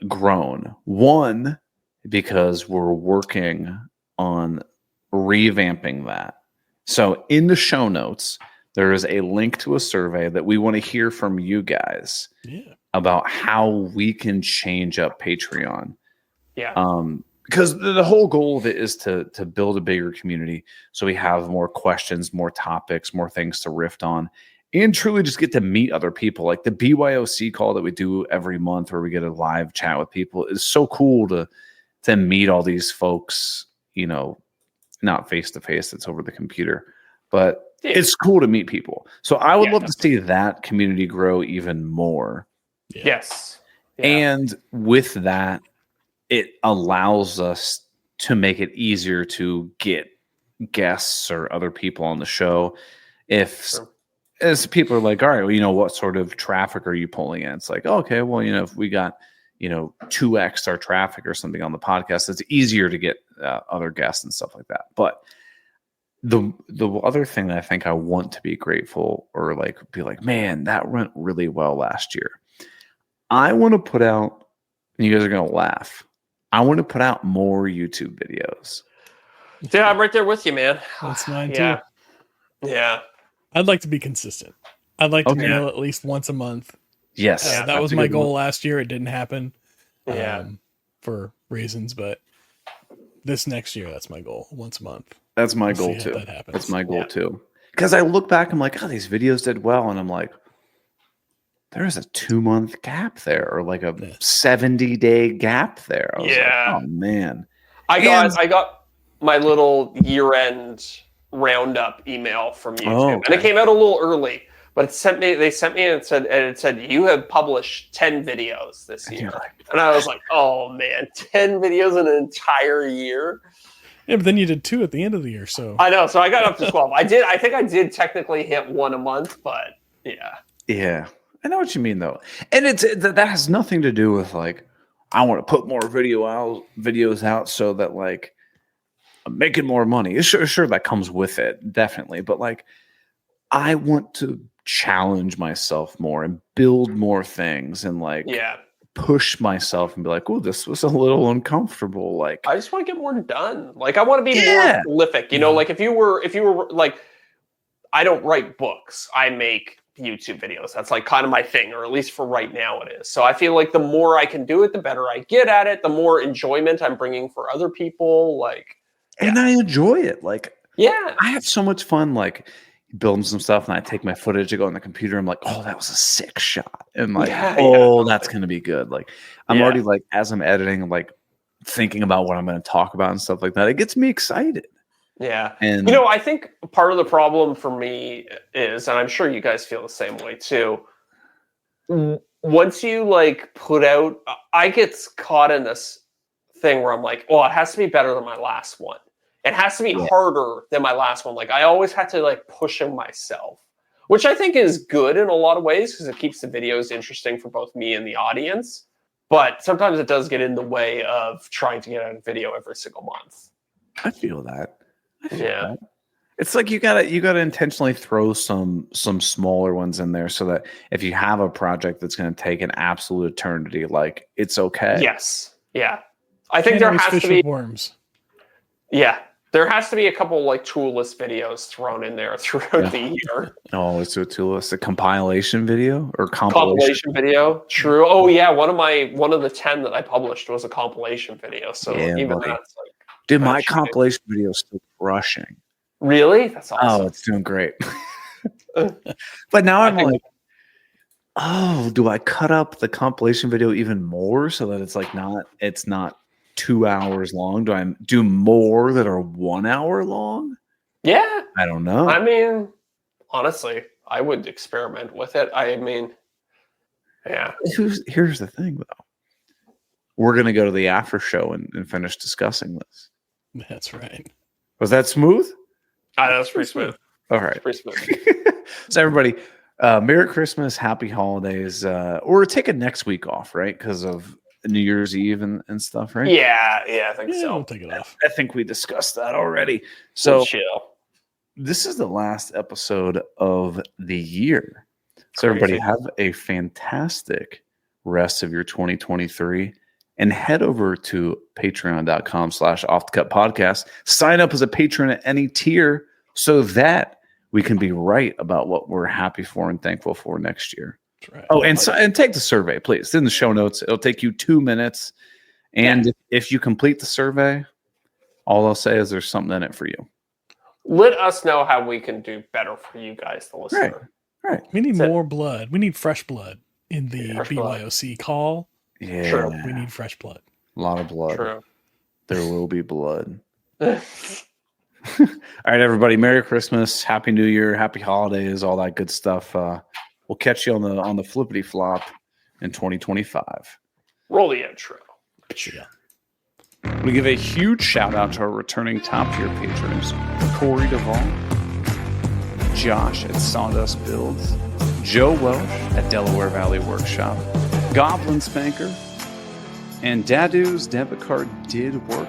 grown. One, because we're working on revamping that. So in the show notes, there is a link to a survey that we want to hear from you guys about how we can change up Patreon.
Yeah.
Because the whole goal of it is to build a bigger community, so we have more questions, more topics, more things to riff on, and truly just get to meet other people. Like the BYOC call that we do every month, where we get a live chat with people, is so cool to meet all these folks. Not face to face; it's over the computer, but it's cool to meet people. So I would love to see that community grow even more.
Yes.
Yeah. And with that, it allows us to make it easier to get guests or other people on the show. As people are like, all right, well, what sort of traffic are you pulling in? It's like, okay, well, if we got, 2x our traffic or something on the podcast, it's easier to get other guests and stuff like that. But the other thing that I think I want to be grateful, or like be like, man, that went really well last year. I want to put out, and you guys are going to laugh, I want to put out more YouTube videos.
Yeah, I'm right there with you, man.
That's mine
yeah.
too.
Yeah.
I'd like to be consistent. I'd like to
Okay.
nail at least once a month.
Yes.
Yeah,
that was my goal last year. It didn't happen
Yeah.
for reasons, but this next year, that's my goal. Once a month.
That's my
We'll
goal
see
too.
how that happens.
That's my goal too. Because I look back, I'm like, oh, these videos did well. And I'm like, there's a 2-month gap there, or like a 70-day gap there. I was like, oh man.
I got my little year-end roundup email from YouTube.
Oh, okay.
And it came out a little early, but they sent me and it said you have published 10 videos this year. And I was like, oh man, 10 videos in an entire year.
Yeah, but then you did 2 at the end of the year, so
I know. So I got up to 12. I think I did technically hit 1 a month, but yeah.
Yeah. I know what you mean though. And that has nothing to do with like, I want to put more videos out so that like I'm making more money. Sure that comes with it, definitely. But like, I want to challenge myself more and build more things and like push myself and be like, oh, this was a little uncomfortable. Like,
I just want to get more done. Like, I want to be more prolific. You know, like if you were like, I don't write books. I make YouTube videos. That's like kind of my thing, or at least for right now it is. So I feel like the more I can do it, the better I get at it, the more enjoyment I'm bringing for other people. Like,
and I enjoy it. Like,
I
have so much fun. Like, building some stuff, and I take my footage, I go on the computer, I'm like, oh, that was a sick shot, and like, that's gonna be good. Like, I'm already like, as I'm editing, I'm like thinking about what I'm going to talk about and stuff like that. It gets me excited.
Yeah.
And
you know, I think part of the problem for me is, and I'm sure you guys feel the same way too, once you like put out, I get caught in this thing where I'm like, well, it has to be better than my last one. It has to be harder than my last one. Like, I always have to like push myself, which I think is good in a lot of ways because it keeps the videos interesting for both me and the audience. But sometimes it does get in the way of trying to get out a video every single month.
I feel that. That. It's like you gotta intentionally throw some smaller ones in there so that if you have a project that's going to take an absolute eternity, like, it's okay.
Yes. Yeah. I think there has to be
worms.
Yeah. There has to be a couple like toolless videos thrown in there throughout the year.
Oh, it's a toolless, a compilation video or
compilation video. True. Oh yeah, one of the 10 that I published was a compilation video. So even that's like,
dude, my compilation video is still crushing.
Really? That's awesome.
Oh, it's doing great. But now I'm like, oh, do I cut up the compilation video even more so that it's not 2 hours long? Do I do more that are 1 hour long?
Yeah.
I don't know.
I mean, honestly, I would experiment with it. I mean, yeah.
Here's the thing, though. We're going to go to the after show and finish discussing this.
That's right.
Was that smooth?
That was pretty smooth.
All right.
Pretty smooth.
So everybody, Merry Christmas, Happy Holidays, or take a next week off, right? Because of New Year's Eve and stuff, right?
Yeah, I think so.
We'll take it off.
I think we discussed that already. So
we'll chill.
This is the last episode of the year. So everybody have a fantastic rest of your 2023. And head over to patreon.com/offthecutpodcast. Sign up as a patron at any tier so that we can be right about what we're happy for and thankful for next year.
That's right.
Oh, and take the survey, please. It's in the show notes. It'll take you 2 minutes. And if you complete the survey, all I'll say is there's something in it for you.
Let us know how we can do better for you guys, the listener.
Right.
We need more blood. We need fresh blood in the BYOC call.
Yeah.
True.
We need fresh blood.
A lot of blood.
True.
There will be blood. All right, everybody. Merry Christmas, Happy New Year, Happy Holidays, all that good stuff. We'll catch you on the flippity flop in 2025.
Roll the intro.
Yeah.
We give a huge shout out to our returning top tier patrons: Corey Duvall, Josh at Sawdust Builds, Joe Welsh at Delaware Valley Workshop, Goblin Spanker, and Dadu's debit card did work.